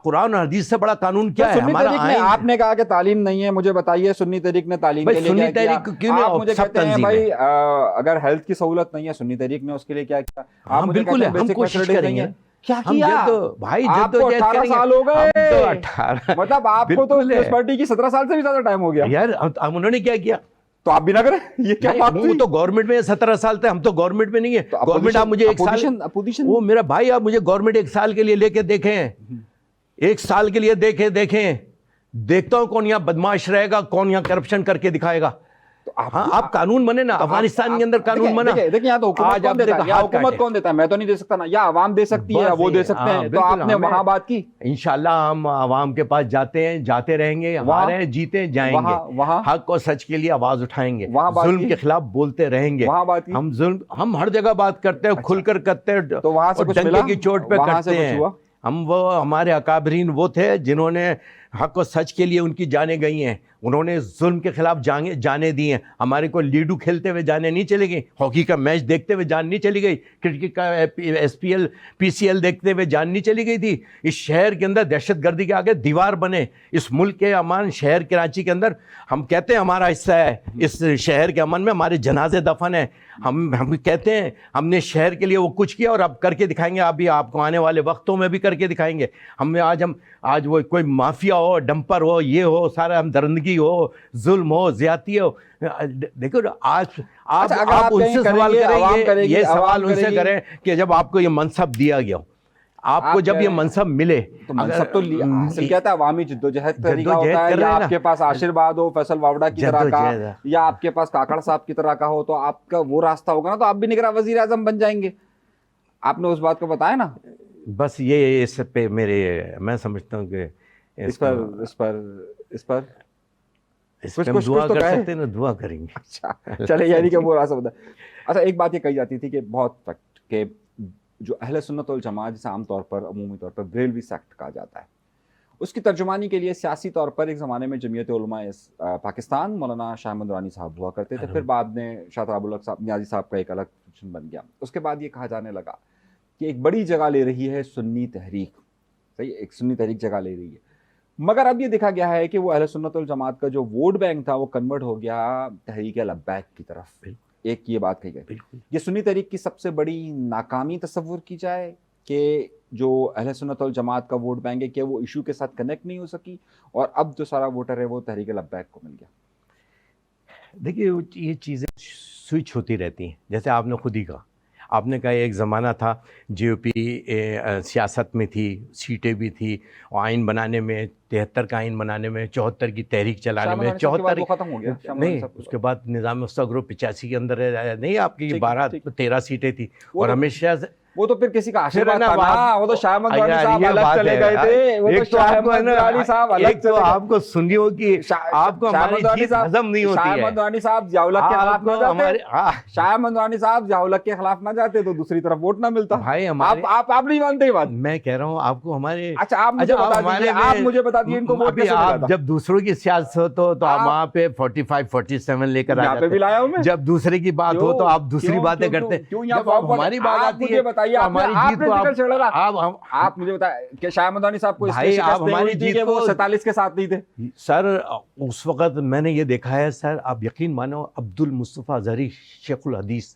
قرآن اور حدیث سے بڑا قانون کیا ہے ہمارا؟ آپ نے کہا کہ تعلیم نہیں ہے، مجھے بتائیے سنی تحریک نے تعلیم کے لیے کیا کیا؟ آپ مجھے کہتے ہیں بھائی اگر ہیلتھ کی سہولت نہیں ہے، سنی تحریک نے اس کے لیے کیا کیا؟ ہاں بالکل، ہم کوشش کریں گے. کیا کیا بھائی؟ آپ کو 18 سال ہو گئے، مطلب آپ کو تو پیپلز پارٹی کی 17 سال سے بھی زیادہ ٹائم ہو گیا. یار انہوں نے کیا کیا تو آپ بھی نہ کریں. یہ کیا بات ہوئی؟ وہ تو گورنمنٹ میں 17 سال تھے، ہم تو گورنمنٹ میں نہیں ہے. گورنمنٹ آپ مجھے ایک سال، وہ میرا بھائی آپ مجھے گورنمنٹ ایک سال کے لیے لے کے دیکھیں، ایک سال کے لیے دیکھیں، دیکھتا ہوں کون یہاں بدماش رہے گا، کون یہاں کرپشن کر کے دکھائے گا. ہاں آپ قانون بنے نا، افغانستان کے اندر قانون بنا. دیکھیں یہاں تو حکومت کون دیتا ہے؟ میں تو نہیں دے سکتا نا، یا عوام دے سکتی ہے، وہ دے سکتے ہیں. تو آپ نے وہاں بات کی. انشاءاللہ ہم عوام کے پاس جاتے ہیں، جاتے رہیں گے، ہارے جیتے جائیں گے، حق اور سچ کے لیے آواز اٹھائیں گے، ظلم کے خلاف بولتے رہیں گے. ہم ہر جگہ بات کرتے ہیں، کھل کر کرتے ہیں، تو وہاں سے ڈنڈے کی چوٹ پہ کرتے ہیں. ہمارے اکابرین وہ تھے جنہوں نے حق و سچ کے لیے ان کی جانیں گئی ہیں، انہوں نے ظلم کے خلاف جانیں دی ہیں. ہمارے کو لیڈو کھیلتے ہوئے جانیں نہیں چلی گئی، ہاکی کا میچ دیکھتے ہوئے جان نہیں چلی گئی، کرکٹ کا SPL PCL دیکھتے ہوئے جان نہیں چلی گئی تھی. اس شہر کے اندر دہشت گردی کے آگے دیوار بنے، اس ملک کے امن شہر کراچی کے اندر ہم کہتے ہیں ہمارا حصہ ہے، اس شہر کے امن میں ہمارے جنازے دفن ہیں. ہم کہتے ہیں ہم نے شہر کے لیے وہ کچھ کیا، اور اب کر کے دکھائیں گے. ابھی آپ کو آنے والے وقتوں میں بھی کر کے دکھائیں گے. آج وہ کوئی مافیا ہو، ڈمپر ہو، یہ ہو، سارا ہم درندگی ہو، ظلم ہو، زیادتی ہو. دیکھو آپ ان سے سوال کریں، یہ سوال ان سے کریں کہ جب آپ کو یہ منصب دیا گیا ہو، آپ کو جب یہ منصب ملے، تو منصب تو حاصل کیا تھا؟ عوامی جدوجہد طریقہ ہوتا ہے، یا آپ کے پاس آشرواد ہو فیصل واوڈا کی طرح کا، یا آپ کے پاس کاکڑ صاحب کی طرح کا ہو، تو آپ کا وہ راستہ ہوگا نا، تو آپ بھی نگراں وزیر اعظم بن جائیں گے. آپ نے اس بات کو بتایا نا. بس یہ اس پہ میں سمجھتا ہوں کہ اس پر دعا کر سکتے ہیں نا، دعا کریں گے. اچھا چلے، یعنی کہ وہ راستہ بتا. اچھا ایک بات یہ کہی جاتی تھی کہ بہت وقت کہ جو اہل سنت والجماعت جسے عام طور پر عمومی طور پر بریلوی سیکٹ کہا جاتا ہے، اس کی ترجمانی کے لیے سیاسی طور پر ایک زمانے میں جمعیت علماء پاکستان مولانا شاہ احمد نورانی صاحب ہوا کرتے تھے. پھر بعد میں شاہ تراب الحق صاحب نیازی صاحب کا ایک الگ فنکشن بن گیا. اس کے بعد یہ کہا جانے لگا کہ ایک بڑی جگہ لے رہی ہے سنی تحریک. صحیح، ایک سنی تحریک جگہ لے رہی ہے. مگر اب یہ دیکھا گیا ہے کہ وہ اہل سنت والجماعت کا جو ووٹ بینک تھا وہ کنورٹ ہو گیا تحریک لبیک کی طرف. ایک یہ بات کہی گئی. یہ سنی تحریک کی سب سے بڑی ناکامی تصور کی جائے کہ جو اہل سنت والجماعت کا ووٹ بینک ہے کہ وہ ایشو کے ساتھ کنیکٹ نہیں ہو سکی، اور اب جو سارا ووٹر ہے وہ تحریک لبیک کو مل گیا. دیکھیے یہ چیزیں سوئچ ہوتی رہتی ہیں. جیسے آپ نے خود ہی کہا، آپ نے کہا ایک زمانہ تھا GOP سیاست میں تھی، سیٹیں بھی تھی، آئین بنانے میں 73 کا آئین بنانے میں، 74 کی تحریک چلانے میں، 74 ختم ہو گیا نہیں اس کے بعد نظام وسطیٰ گروپ 85 کے اندر نہیں آپ کی 12-13 سیٹیں تھی، اور ہمیشہ وہ تو پھر کسی کا آشیرواد تھا نا، وہ تو شاہ احمد دورانی صاحب الگ چلے گئے تھے، وہ تو شاہ احمد دورانی صاحب الگ چلے گئے. آپ کو سنی ہو کہ آپ کو ہماری جیت ہضم نہیں ہوتی ہے. شاہ احمد دورانی صاحب ضیاء الحق کے خلاف نہ جاتے، شاہ احمد دورانی صاحب ضیاء الحق کے خلاف نہ جاتے تو دوسری طرف ووٹ نہ ملتا. بھائی آپ نہیں مانتے یہ بات؟ میں کہہ رہا ہوں آپ کو ہمارے، اچھا آپ مجھے بتا دیجیے ان کو ووٹ کیسے ملا تھا؟ جب دوسروں کی سیاست ہو تو آپ وہاں پہ 45-47 لے کر آ جاتے ہیں، جب دوسرے کی بات ہو تو آپ دوسری باتیں کرتے ہیں، جب ہماری بات آتی ہے ہماری جیت. آپ مجھے بتائیں کہ شاہ احمد دورانی صاحب کو ہماری جیت وہ 47 کے ساتھ نہیں تھے سر. اس وقت میں نے یہ دیکھا ہے سر، آپ یقین مانو عبد المصطفیٰ اظہری شیخ الحدیث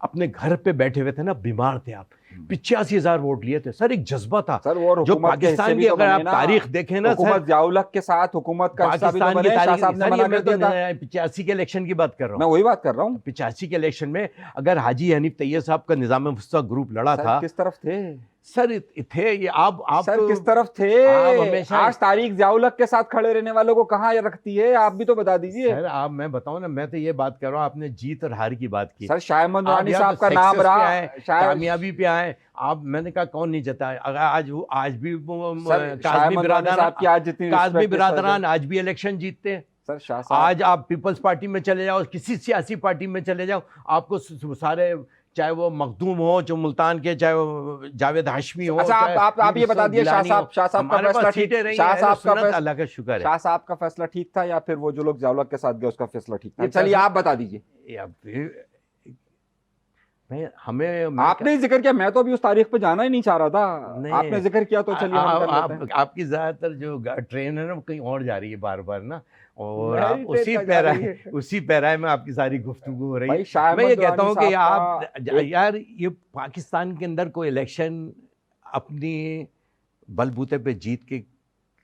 اپنے گھر پہ بیٹھے ہوئے تھے نا، بیمار تھے، آپ 85,000 ووٹ لیے تھے سر. ایک جذبہ تھا سر، جو پاکستان کی اگر آپ تاریخ دیکھیں نا سر، حکومت ضیاء الحق کے ساتھ حکومت کا حصہ بھی تو بنے. شاہ صاحب نے منع کر دیا تھا. 85 کے الیکشن کی بات کر رہا ہوں میں، وہی بات کر رہا ہوں. 85 کے الیکشن میں اگر حاجی حنیف طیب صاحب کا نظام وسطیٰ گروپ لڑا تھا، کس طرف تھے سر؟ تھے یہ آپ سر کس طرف تھے؟ آج تاریخ ضیاء الحق کے ساتھ کھڑے رہنے والوں کو کہاں رکھتی ہے؟ آپ بھی تو بتا دیجئے سر. آپ میں بتاؤں نا، میں تو یہ بات کر رہا ہوں، آپ نے جیت اور ہار کی بات کی سر. شاہ احمد دورانی صاحب کا نام رہا، کامیابی پہ آئے آپ. میں نے کہا کون نہیں جتا ہے، اگر آج بھی کاظمی برادران آج بھی الیکشن جیتتے ہیں سر. آج آپ پیپلز پارٹی میں چلے جاؤ، کسی سیاسی پارٹی میں چلے جاؤ، آپ کو سارے، چاہے وہ مخدوم ہو جو ملتان کے، چاہے وہ جاوید ہاشمی ہو. اچھا آپ یہ بتا دیے، شاہ صاحب کا فیصلہ ٹھیک، شاہ اللہ کا شکر ہے، شاہ صاحب کا فیصلہ ٹھیک تھا یا پھر وہ جو لوگ ضیاء الحق کے ساتھ گئے اس کا فیصلہ ٹھیک تھا؟ چلیے آپ بتا دیجیے. آپ نے ذکر کیا، میں تو ابھی اس تاریخ پہ جانا ہی نہیں چاہ رہا تھا. آپ نے ذکر کیا تو چلیے آپ کی زیادہ تر جو ٹرین ہے نا وہ کہیں اور جا رہی ہے بار بار نا، اور اسی پیرائے میں آپ کی ساری گفتگو ہو رہی ہے. میں یہ کہتا ہوں کہ آپ یار، یہ پاکستان کے اندر کوئی الیکشن اپنی بل بوتے پہ جیت کے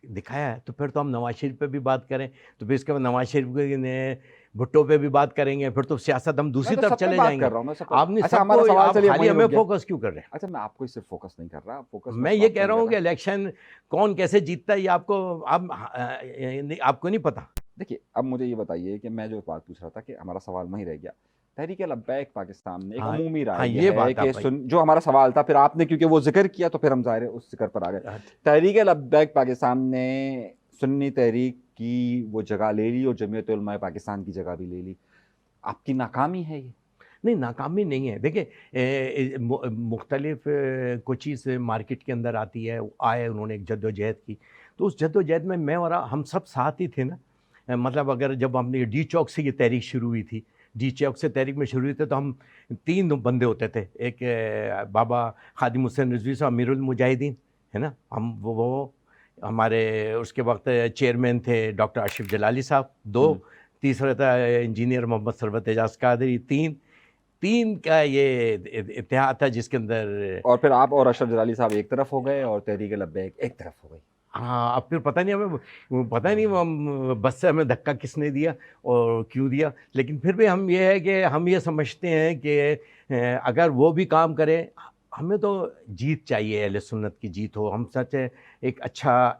دکھایا ہے تو پھر تو ہم نواز شریف پہ بھی بات کریں، تو پھر اس کے بعد نواز شریف کے بھٹو پہ بھی بات کریں گے، پھر تو سیاست ہم دوسری طرف چلے جائیں گے. آپ نے سب کو خالی ہمیں فوکس کیوں کر رہے ہیں؟ اچھا میں آپ کو اس سے فوکس نہیں کر رہا، میں یہ کہہ رہا ہوں کہ الیکشن کون کیسے جیتتا ہے یہ آپ کو نہیں پتا. دیکھیے اب مجھے یہ بتائیے کہ میں جو بات پوچھ رہا تھا کہ ہمارا سوال وہیں رہ گیا. تحریک لبیک پاکستان نے ایک عمومی رائے یہ ہے کہ جو ہمارا سوال تھا، پھر آپ نے کیونکہ وہ ذکر کیا تو پھر ہم ظاہر ہے اس ذکر پر آ گئے. تحریک لبیک پاکستان نے سنی تحریک کی وہ جگہ لے لی اور جمعیت علماء پاکستان کی جگہ بھی لے لی. آپ کی ناکامی ہے یہ؟ نہیں، ناکامی نہیں ہے. دیکھیں مختلف کچھ چیز مارکیٹ کے اندر آتی ہے، آئے انہوں نے ایک جد و جہد کی، تو اس جد و جہد میں اور ہم سب ساتھ ہی تھے نا. مطلب اگر جب ہم نے ڈی چوک سے یہ تحریک شروع ہوئی تھی، ڈی چوک سے تحریک میں شروع ہوئی تھی، تو ہم 3 بندے ہوتے تھے. ایک بابا خادم حسین رضوی صاحب امیر المجاہدین ہے نا، ہم وہ ہمارے اس کے وقت چیئرمین تھے ڈاکٹر آصف جلالی صاحب 2، تیسرا تھا انجینئر محمد ثروت اعجاز قادری 3 کا یہ اتحاد تھا جس کے اندر. اور پھر آپ اور اشرف جلالی صاحب ایک طرف ہو گئے اور تحریک لبیک ایک طرف ہو گئی. ہاں، اب پھر پتہ نہیں ہم بس سے ہمیں دھکا کس نے دیا اور کیوں دیا. لیکن پھر بھی ہم یہ ہے کہ ہم یہ سمجھتے ہیں کہ اگر وہ بھی کام کرے، ہمیں تو جیت چاہیے، اہل سنت کی جیت ہو. ہم سچ ایک اچھا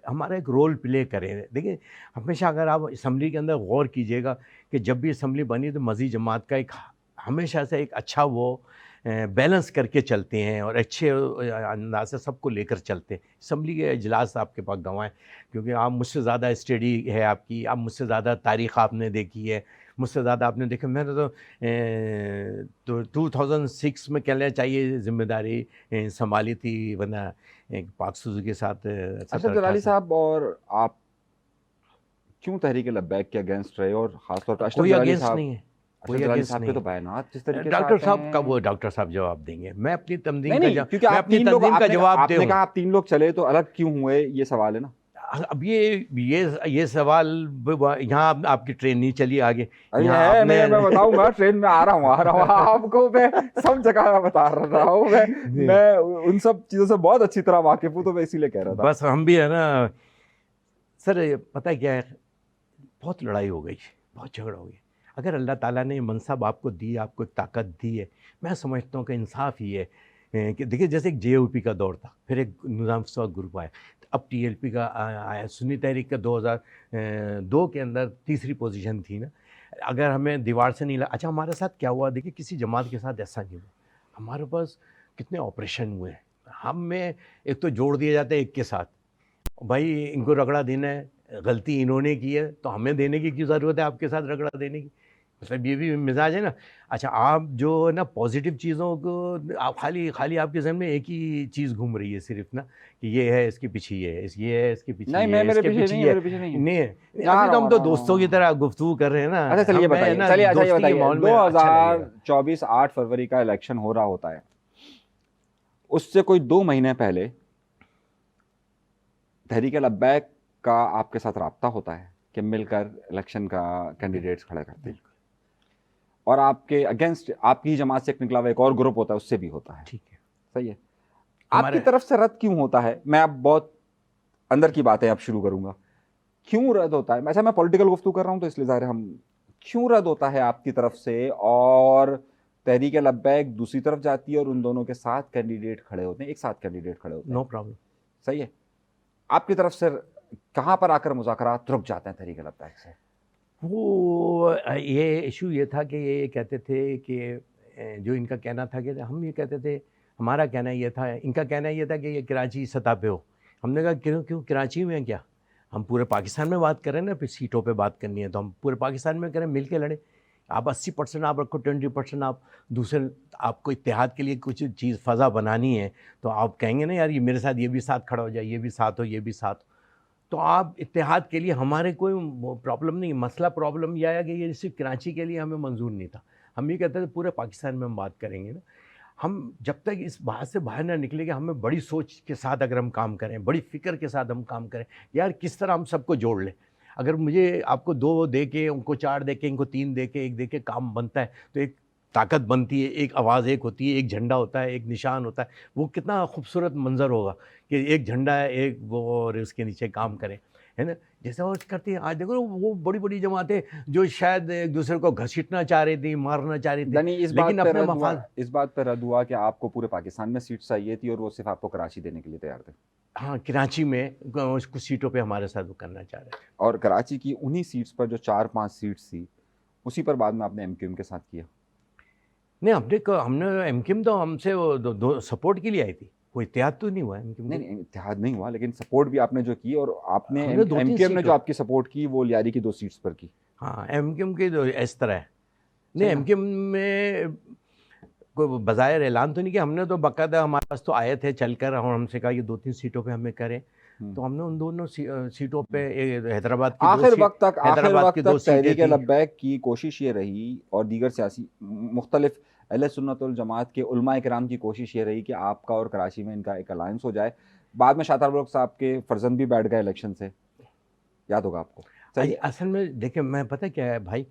ہمارا ایک رول پلے کریں. دیکھیں ہمیشہ اگر آپ اسمبلی کے اندر غور کیجئے گا کہ جب بھی اسمبلی بنی تو مزید جماعت کا ایک ہمیشہ سے ایک اچھا وہ بیلنس کر کے چلتے ہیں اور اچھے انداز سے سب کو لے کر چلتے ہیں. اسمبلی کے اجلاس آپ کے پاس گوائیں، کیونکہ آپ مجھ سے زیادہ اسٹڈی ہے آپ کی، آپ مجھ سے زیادہ تاریخ آپ نے دیکھی ہے، مجھ سے زیادہ آپ نے دیکھا. میں نے تو 2006 میں کہنا چاہیے ذمہ داری سنبھالی تھی، ورنہ پاک سوزو کے ساتھ. اشرف جلالی صاحب اور آپ کیوں تحریک لبیک کے اگینسٹ رہے؟ اور خاص طور پر اشرف جلالی صاحب نہیں ہے، کوئی اگینسٹ نہیں. تو بیانات جس طریقے سے ڈاکٹر صاحب کا وہ ڈاکٹر صاحب جواب دیں گے، میں اپنی تنظیم کا جواب دوں. آپ نے کہا آپ 3 لوگ چلے تو الگ کیوں ہوئے، یہ سوال ہے نا. اب یہ سوال یہاں آپ کی ٹرین نہیں چلی آگے. میں بتاؤں گا، ٹرین میں آ رہا ہوں آپ کو میں سب جگہ بتا رہا ہوں. میں ان سب چیزوں سے بہت اچھی طرح واقف ہوں، تو میں اسی لیے کہہ رہا تھا. بس ہم بھی ہے نا سر، پتہ کیا ہے، بہت لڑائی ہو گئی، بہت جھگڑا ہو گیا. اگر اللہ تعالیٰ نے منصب آپ کو دی، آپ کو ایک طاقت دی ہے، میں سمجھتا ہوں کہ انصاف ہی ہے کہ دیکھیے جیسے ایک JOP کا دور تھا، پھر ایک نظام سواد گروپ آیا، اب TLP کا آیا، سنی تحریک کا 2002 کے اندر تیسری پوزیشن تھی نا. اگر ہمیں دیوار سے نہیں اچھا ہمارے ساتھ کیا ہوا دیکھیے، کسی جماعت کے ساتھ ایسا نہیں ہوا. ہمارے پاس کتنے آپریشن ہوئے ہیں، ہم میں ایک تو جوڑ دیا جاتا ہے ایک کے ساتھ، بھائی ان کو رگڑا دینا ہے، غلطی انہوں نے کی ہے تو ہمیں دینے کی کیوں ضرورت ہے آپ کے ساتھ رگڑا دینے کی. مطلب یہ بھی مزاج ہے نا. اچھا آپ جو ہے نا پازیٹیو چیزوں کو آپ خالی آپ کے ذہن میں ایک ہی چیز گھوم رہی ہے صرف نا، کہ یہ ہے اس کے پیچھے یہ ہے، یہ ہے اس کے پیچھے نہیں، یہ میں ہے، اس میرے کے پیچھے پیچھے نہیں ہے، یہ میرے پیچھے نہیں ہے. نہیں. ابھی تو ہم تو دوستوں کی طرح گفتگو کر رہے ہیں نا. اچھا چلیے ہمیں بتائیے، نا چلیے اچھا یہ دوستی کے بتائیے، ماحول میں اچھا لگے گا. 2024 8 فروری کا الیکشن ہو رہا ہوتا ہے، اس سے کوئی 2 مہینے پہلے تحریک لبیک کا آپ کے ساتھ رابطہ ہوتا ہے کہ مل کر الیکشن کا کینڈیڈیٹس کھڑے کرتے ہیں، اور آپ کے اگینسٹ آپ کی جماعت سے ایک نکلا ہوا ایک اور گروپ ہوتا ہے، اس سے بھی ہوتا ہے. ٹھیک ہے. صحیح ہے. آپ کی طرف سے رد کیوں ہوتا ہے؟ میں اب بہت اندر کی باتیں اب شروع کروں گا. کیوں رد ہوتا ہے؟ ایسا میں پولیٹیکل گفتگو کر رہا ہوں تو اس لیے ظاہر ہم کیوں رد ہوتا ہے آپ کی طرف سے، اور تحریک لبیک دوسری طرف جاتی ہے اور ان دونوں کے ساتھ کینڈیڈیٹ کھڑے ہوتے ہیں، ایک ساتھ کینڈیڈیٹ کھڑے ہوتے ہیں. No problem. صحیح ہے. آپ کی طرف سے کہاں پر آ کر مذاکرات رک جاتے ہیں تحریک لبیک سے؟ وہ یہ ایشو یہ تھا کہ یہ کہتے تھے کہ جو ان کا کہنا تھا کہ ہم یہ کہتے تھے، ہمارا کہنا یہ تھا، ان کا کہنا یہ تھا کہ یہ کراچی سطح پہ ہو. ہم نے کہا کیوں کراچی میں کیا، ہم پورے پاکستان میں بات کریں نا، پھر سیٹوں پہ بات کرنی ہے تو ہم پورے پاکستان میں کریں، مل کے لڑیں. آپ 80% آپ رکھو، 20% آپ دوسرے، آپ کو اتحاد کے لیے کچھ چیز فضا بنانی ہے تو آپ کہیں گے نا یار یہ میرے ساتھ یہ بھی ساتھ کھڑا ہو جائے، یہ بھی ساتھ ہو، یہ بھی ساتھ ہو. تو آپ اتحاد کے لیے ہمارے کوئی پرابلم نہیں. مسئلہ پرابلم یہ آیا کہ یہ صرف کراچی کے لیے ہمیں منظور نہیں تھا. ہم یہ کہتے تھے پورے پاکستان میں ہم بات کریں گے نا. ہم جب تک اس بات سے باہر نہ نکلے گا، ہمیں بڑی سوچ کے ساتھ اگر ہم کام کریں، بڑی فکر کے ساتھ ہم کام کریں، یار کس طرح ہم سب کو جوڑ لیں. اگر مجھے آپ کو 2 دے کے، ان کو 4 دے کے، ان کو 3 دے کے، 1 دے کے کام بنتا ہے تو ایک طاقت بنتی ہے، ایک آواز ایک ہوتی ہے، ایک جھنڈا ہوتا ہے، ایک نشان ہوتا ہے. وہ کتنا خوبصورت منظر ہوگا کہ ایک جھنڈا ہے، ایک وہ، اور اس کے نیچے کام کریں، ہے نا. جیسے اور کرتے ہیں آج دیکھو وہ بڑی بڑی جماعتیں جو شاید ایک دوسرے کو گھسیٹنا چاہ رہی تھی، مارنا چاہ رہی تھی، یعنی اس لیکن اپنے مفاد. اس بات پہ رد ہوا کہ آپ کو پورے پاکستان میں سیٹ چاہیے تھی اور وہ صرف آپ کو کراچی دینے کے لیے تیار تھے. ہاں کراچی میں کچھ سیٹوں پہ ہمارے ساتھ وہ کرنا چاہ رہے تھے. اور کراچی کی انہی سیٹس پر جو 4-5 سیٹس تھی، اسی پر بعد میں آپ نے MQM کے ساتھ کیا. نہیں ہم نے MQM تو ہم سے سپورٹ کے لیے آئی تھی، کوئی اتحاد تو نہیں ہوا ہے. نہیں اتحاد نہیں ہوا، لیکن سپورٹ بھی آپ نے جو کی، اور آپ نے ہم نے 2-3 MQM نے جو آپ کی سپورٹ کی وہ لیاری کی 2 سیٹس پر کی. ہاں MQM کی تو اس طرح ہے. نہیں MQM میں کوئی بظاہر اعلان تو نہیں کیا، ہم نے تو باقاعدہ ہمارے پاس تو آئے تھے چل کر، اور ہم سے کہا یہ 2-3 سیٹوں پہ ہمیں کریں، تو ہم نے ان دونوں سیٹوں پہ حیدرآباد کی آخر وقت تک سیٹیں تحریک لبیک کی کوشش یہ رہی، اور دیگر سیاسی مختلف اہل سنت والجماعت کے علماء کرام کی کوشش یہ رہی کہ آپ کا اور کراچی میں ان کا ایک الائنس ہو جائے. بعد میں شاطر بلوچ صاحب کے فرزند بھی بیٹھ گئے الیکشن سے، یاد ہوگا آپ کو. اصل میں دیکھیں میں پتہ کیا ہے بھائی،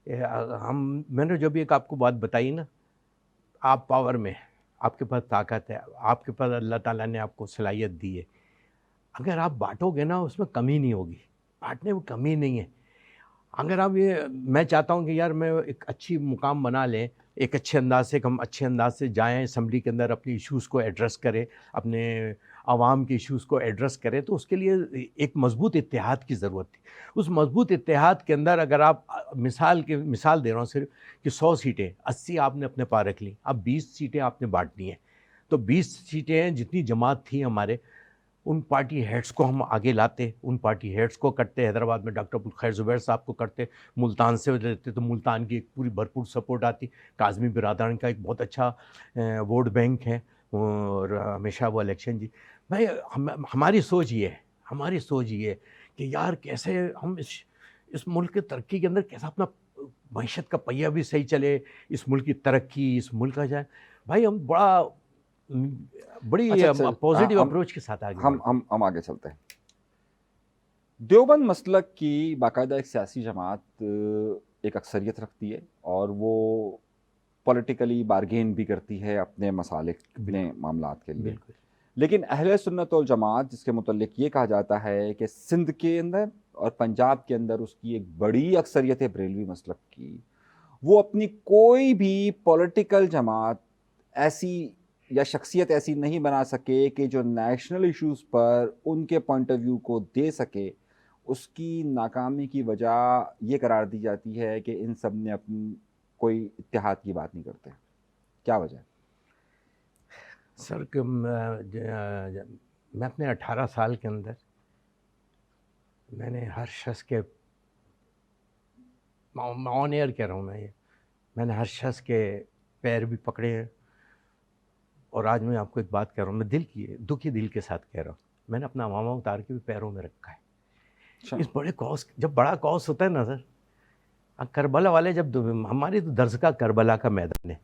میں نے جو بھی ایک آپ کو بات بتائی نا، آپ پاور میں، آپ کے پاس طاقت ہے، آپ کے پاس اللہ تعالیٰ نے آپ کو صلاحیت دی ہے، اگر آپ بانٹو گے نا اس میں کمی نہیں ہوگی، بانٹنے میں کمی نہیں ہے. اگر آپ میں چاہتا ہوں کہ یار میں ایک اچھی مقام بنا لیں، ایک اچھے انداز سے، ہم اچھے انداز سے جائیں اسمبلی کے اندر، اپنی ایشوز کو ایڈریس کریں، اپنے عوام کے ایشوز کو ایڈریس کریں، تو اس کے لیے ایک مضبوط اتحاد کی ضرورت تھی. اس مضبوط اتحاد کے اندر اگر آپ مثال دے رہا ہوں صرف کہ 100 سیٹیں 80 آپ نے اپنے پاس رکھ لیں، اب 20 سیٹیں آپ نے بانٹنی ہیں، تو 20 سیٹیں جتنی جماعت تھی ہمارے، ان پارٹی ہیڈز کو ہم آگے لاتے، ان پارٹی ہیڈز کو کرتے. حیدرآباد میں ڈاکٹر ابوالخیر زبیر صاحب کو کرتے، ملتان سے لیتے تو ملتان کی ایک پوری بھرپور سپورٹ آتی. کاظمی برادران کا ایک بہت اچھا ووٹ بینک ہے، اور ہمیشہ وہ الیکشن جی. بھائی ہماری سوچ یہ ہے کہ یار کیسے ہم اس ملک کے ترقی کے اندر کیسا اپنا معیشت کا پہیہ بھی صحیح چلے، اس ملک کی ترقی، اس ملک کا جائے. بھائی ہم بڑی پازیٹیو اپروچ کے ساتھ آگے ہم آگے چلتے ہیں. دیوبند مسلک کی باقاعدہ ایک سیاسی جماعت ایک اکثریت رکھتی ہے، اور وہ پولیٹیکلی بارگین بھی کرتی ہے اپنے مسالک، اپنے معاملات کے لیے. لیکن اہل سنت والجماعت جس کے متعلق یہ کہا جاتا ہے کہ سندھ کے اندر اور پنجاب کے اندر اس کی ایک بڑی اکثریت ہے بریلوی مسلک کی، وہ اپنی کوئی بھی پولیٹیکل جماعت ایسی یا شخصیت ایسی نہیں بنا سکے کہ جو نیشنل ایشوز پر ان کے پوائنٹ آف ویو کو دے سکے، اس کی ناکامی کی وجہ یہ قرار دی جاتی ہے کہ ان سب نے اپنی کوئی اتحاد کی بات نہیں کرتے. کیا وجہ ہے؟ سر کہ میں اپنے 18 سال کے اندر میں نے ہر شخص کے آن ایئر کہہ رہا ہوں میں نے ہر شخص کے پیر بھی پکڑے ہیں. اور آج میں آپ کو ایک بات کہہ رہا ہوں، میں دکھی دل کے ساتھ کہہ رہا ہوں، میں نے اپنا امامہ اتار کے بھی پیروں میں رکھا ہے. اس بڑے کوس، جب بڑا کوس ہوتا ہے نا سر، کربلا والے جب ہماری تو درس کا کربلا کا میدان ہے،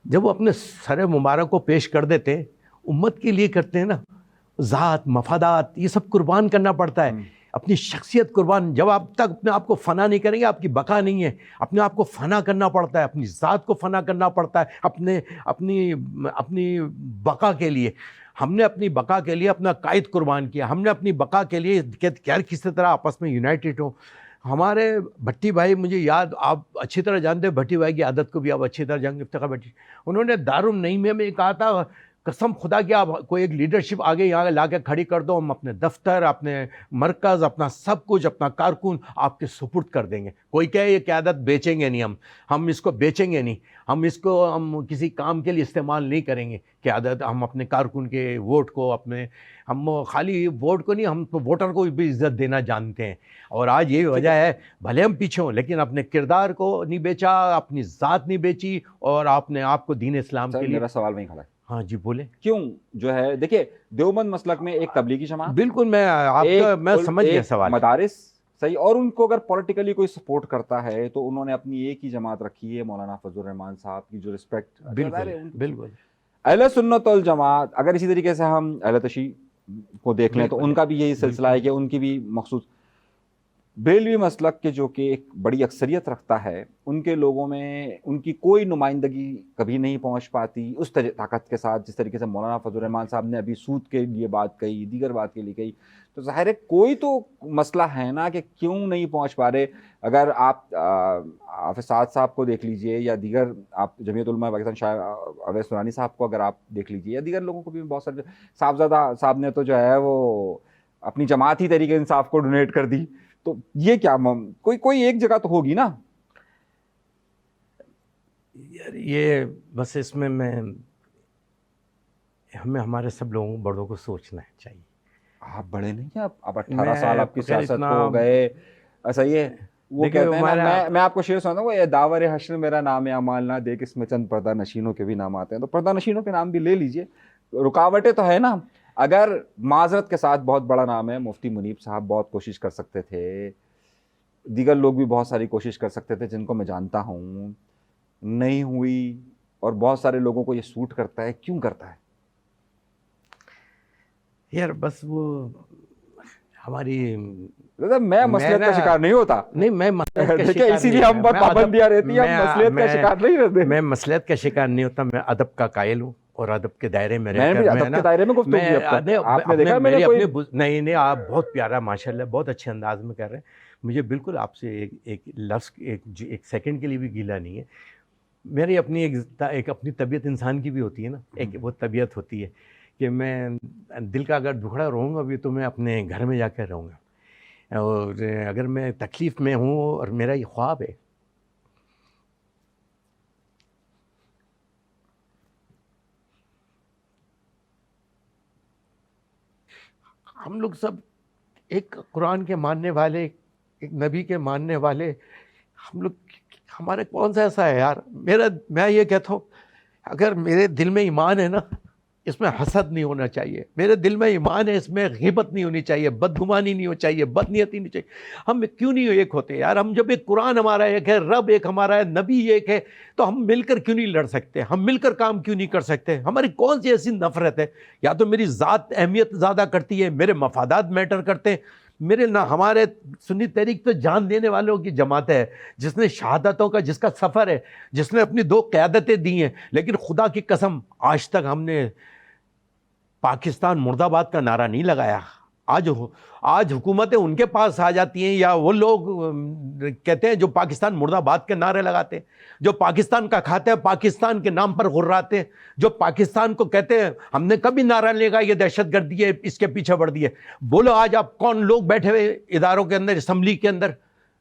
جب وہ اپنے سر مبارک کو پیش کر دیتے ہیں، امت کے لیے کرتے ہیں نا، ذات مفادات یہ سب قربان کرنا پڑتا ہے، اپنی شخصیت قربان. جب آپ تک اپنے آپ کو فنا نہیں کریں گے آپ کی بقا نہیں ہے. اپنے آپ کو فنا کرنا پڑتا ہے، اپنی ذات کو فنا کرنا پڑتا ہے اپنی بقا کے لیے. ہم نے اپنی بقا کے لیے اپنا قائد قربان کیا، ہم نے اپنی بقا کے لیے خیر کسی طرح آپس میں یونائٹڈ ہوں. ہمارے بھٹی بھائی، مجھے یاد، آپ اچھی طرح جانتے ہیں بھٹی بھائی کی عادت کو بھی آپ اچھی طرح جانتے ہیں، افتخار بھٹی، انہوں نے دارالنعیمیہ میں کہا تھا قسم خدا کی آپ کوئی ایک لیڈرشپ آگے یہاں لا کے کھڑی کر دو، ہم اپنے دفتر، اپنے مرکز، اپنا سب کچھ، اپنا کارکن آپ کے سپرد کر دیں گے. کوئی کہے یہ قیادت بیچیں گے نہیں، ہم اس کو بیچیں گے نہیں، ہم کسی کام کے لیے استعمال نہیں کریں گے قیادت. ہم اپنے کارکن کے ووٹ کو، ہم خالی ووٹ کو نہیں، ہم تو ووٹر کو بھی عزت دینا جانتے ہیں. اور آج یہ وجہ ہے بھلے ہم پیچھے ہوں لیکن اپنے کردار کو نہیں بیچا، اپنی ذات نہیں بیچی، اور آپ نے آپ کو دین اسلام کے لیے. میرا سوال وہیں کھڑا ہے. ہاں جی بولیں. کیوں جو ہے دیکھیے دیوبند مسلک میں ایک تبلیغی جماعت، بالکل میں سمجھ گیا سوال. مدارس صحیح، اور ان کو اگر پولیٹیکلی کوئی سپورٹ کرتا ہے تو انہوں نے اپنی ایک ہی جماعت رکھی ہے، مولانا فضل الرحمان صاحب کی جو رسپیکٹ. بالکل اہل سنت والجماعت، اگر اسی طریقے سے ہم اہل تشیع کو دیکھ لیں تو ان کا بھی یہی سلسلہ ہے کہ ان کی بھی مخصوص بریلوی مسلک کے جو کہ ایک بڑی اکثریت رکھتا ہے، ان کے لوگوں میں ان کی کوئی نمائندگی کبھی نہیں پہنچ پاتی اس طاقت کے ساتھ جس طریقے سے مولانا فضل الرحمان صاحب نے ابھی سود کے لیے بات کہی، دیگر بات کے لیے کہی. تو ظاہر ہے کوئی تو مسئلہ ہے نا کہ کیوں نہیں پہنچ پا رہے. اگر آپ حافظ سعد صاحب کو دیکھ لیجئے یا دیگر، آپ جمعیت علماء پاکستان شاہ اویس نورانی صاحب کو اگر آپ دیکھ لیجئے یا دیگر لوگوں کو بھی، بہت سارے، صاحبزادہ صاحب نے تو جو ہے وہ اپنی جماعت ہی تحریک انصاف کو ڈونیٹ کر دی. تو یہ کیا کوئی ایک جگہ تو ہوگی نا یار. یہ بس اس میں ہمیں ہمارے سب لوگوں بڑوں کو سوچنا چاہیے. آپ بڑے نہیں ہیں، اب 18 سال آپ کی سیاست ہو گئے. ایسا یہ وہ کہتے ہیں نا، میں آپ کو شعر سناتا ہوں، وہ داور حشر میرا نام اعمال نہ دیکھ، اس میں چند پردہ نشینوں کے بھی نام آتے ہیں. تو پردہ نشینوں کے نام بھی لے لیجئے، رکاوٹیں تو ہے نا. اگر معذرت کے ساتھ بہت بڑا نام ہے، مفتی منیب صاحب بہت کوشش کر سکتے تھے، دیگر لوگ بھی بہت ساری کوشش کر سکتے تھے جن کو میں جانتا ہوں، نہیں ہوئی. اور بہت سارے لوگوں کو یہ سوٹ کرتا ہے. کیوں کرتا ہے یار؟ بس وہ ہماری، میں مسئلہ کا شکار نہیں ہوتا. نہیں، میں مسئلہ کا شکار، اسی لیے ہم پابندیاں رہتی ہیں، ہم مسئلہ کا شکار نہیں رہتے. میں مسئلہ کا شکار نہیں ہوتا، میں ادب کا قائل ہوں اور ادب کے دائرے میں رہ کر نہیں، آپ بہت پیارا ماشاء اللہ بہت اچھے انداز میں کر رہے ہیں. مجھے بالکل آپ سے ایک لفظ ایک سیکنڈ کے لیے بھی گیلا نہیں ہے. میری اپنی ایک اپنی طبیعت انسان کی بھی ہوتی ہے نا، ایک وہ طبیعت ہوتی ہے کہ میں دل کا اگر دکھڑا رہوں گا بھی تو میں اپنے گھر میں جا کر رہوں گا. اور اگر میں تکلیف میں ہوں اور میرا یہ خواب ہے، ہم لوگ سب ایک قرآن کے ماننے والے، ایک نبی کے ماننے والے، ہم لوگ، ہمارے کون سا ایسا ہے یار؟ میں یہ کہتا ہوں، اگر میرے دل میں ایمان ہے نا، اس میں حسد نہیں ہونا چاہیے. میرے دل میں ایمان ہے، اس میں غیبت نہیں ہونی چاہیے، بدگمانی نہیں ہونی چاہیے، بدنیتی نہیں چاہیے. ہم کیوں نہیں ایک ہوتے یار؟ ہم جب ایک قرآن ہمارا ایک ہے، رب ایک ہمارا ہے، نبی ایک ہے، تو ہم مل کر کیوں نہیں لڑ سکتے؟ ہم مل کر کام کیوں نہیں کر سکتے؟ ہماری کون سی ایسی نفرت ہے؟ یا تو میری ذات اہمیت زیادہ کرتی ہے، میرے مفادات میٹر کرتے ہیں. ہمارے سنی تحریک تو جان دینے والوں کی جماعت ہے، جس نے شہادتوں کا، جس کا سفر ہے، جس نے اپنی 2 قیادتیں دی ہیں. لیکن خدا کی قسم آج تک ہم نے پاکستان مرد آباد کا نعرہ نہیں لگایا. آج حکومتیں ان کے پاس آ جاتی ہیں، یا وہ لوگ کہتے ہیں جو پاکستان مرد آباد کے نعرے لگاتے ہیں، جو پاکستان کا کھاتے ہیں، پاکستان کے نام پر غراتے ہیں، جو پاکستان کو کہتے ہیں ہم نے کبھی نعرہ نہیں لگا یہ دہشت گردی ہے، اس کے پیچھے بڑھ دی ہے. بولو آج آپ کون لوگ بیٹھے ہوئے اداروں کے اندر، اسمبلی کے اندر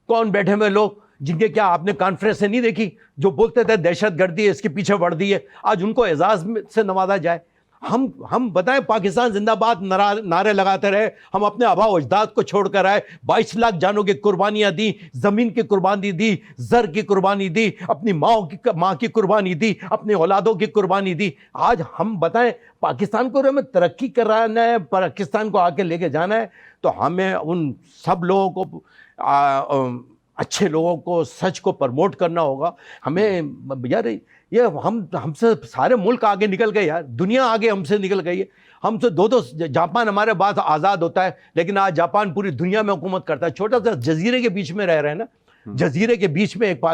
کون بیٹھے ہوئے لوگ جن کے، کیا آپ نے کانفرنس سے نہیں دیکھی، جو بولتے تھے دہشت گردی ہے اس کے پیچھے بڑھ دی ہے، آج ان کو اعزاز سے نوازا جائے. ہم بتائیں پاکستان زندہ باد نعرے لگاتے رہے، ہم اپنے آبا و اجداد کو چھوڑ کر آئے، 22 لاکھ جانوں کی قربانیاں دی، زمین کی قربانی دی، زر کی قربانی دی، اپنی ماں کی قربانی دی، اپنی اولادوں کی قربانی دی. آج ہم بتائیں پاکستان کو ہمیں ترقی کرانا ہے، پاکستان کو آگے لے کے جانا ہے، تو ہمیں ان سب لوگوں کو اچھے لوگوں کو، سچ کو پروموٹ کرنا ہوگا. ہمیں یار یہ ہم سے سارے ملک آگے نکل گئے یار، دنیا آگے ہم سے نکل گئی ہے. ہم سے دو جاپان ہمارے بعد آزاد ہوتا ہے، لیکن آج جاپان پوری دنیا میں حکومت کرتا ہے. چھوٹا سا جزیرے کے بیچ میں رہ رہے ہیں نا، جزیرے کے بیچ میں ایک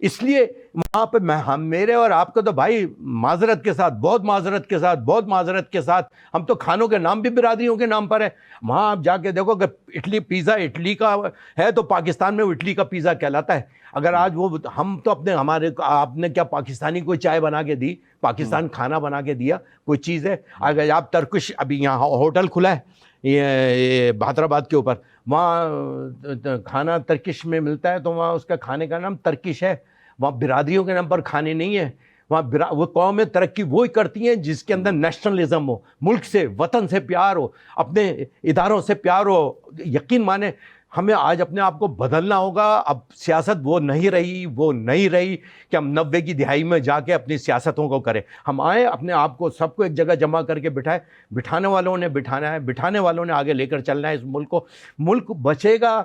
اس لیے وہاں پہ میرے اور آپ کو تو بھائی معذرت کے ساتھ، بہت معذرت کے ساتھ ہم تو کھانوں کے نام بھی برادریوں کے نام پر ہیں. وہاں آپ جا کے دیکھو کہ اٹلی پیزا اٹلی کا ہے تو پاکستان میں وہ اٹلی کا پیزا کہلاتا ہے. اگر آج وہ ہم تو آپ نے کیا پاکستانی کوئی چائے بنا کے دی، پاکستان کھانا بنا کے دیا کوئی چیز ہے؟ اگر آپ ترکش، ابھی یہاں ہوٹل کھلا ہے یہ بہادر آباد کے اوپر، وہاں کھانا ترکش میں ملتا ہے، تو وہاں اس کا کھانے کا نام ترکش ہے. وہاں برادریوں کے نام پر کھانے نہیں ہیں. وہاں وہ قومیں ترقی وہی کرتی ہیں جس کے اندر نیشنلزم ہو، ملک سے، وطن سے پیار ہو، اپنے اداروں سے پیار ہو. یقین مانیں ہمیں آج اپنے آپ کو بدلنا ہوگا. اب سیاست وہ نہیں رہی کہ ہم 90 کی دہائی میں جا کے اپنی سیاستوں کو کریں. ہم آئیں اپنے آپ کو، سب کو ایک جگہ جمع کر کے بٹھانے والوں نے بٹھانا ہے، بٹھانے والوں نے آگے لے کر چلنا ہے اس ملک کو. ملک بچے گا،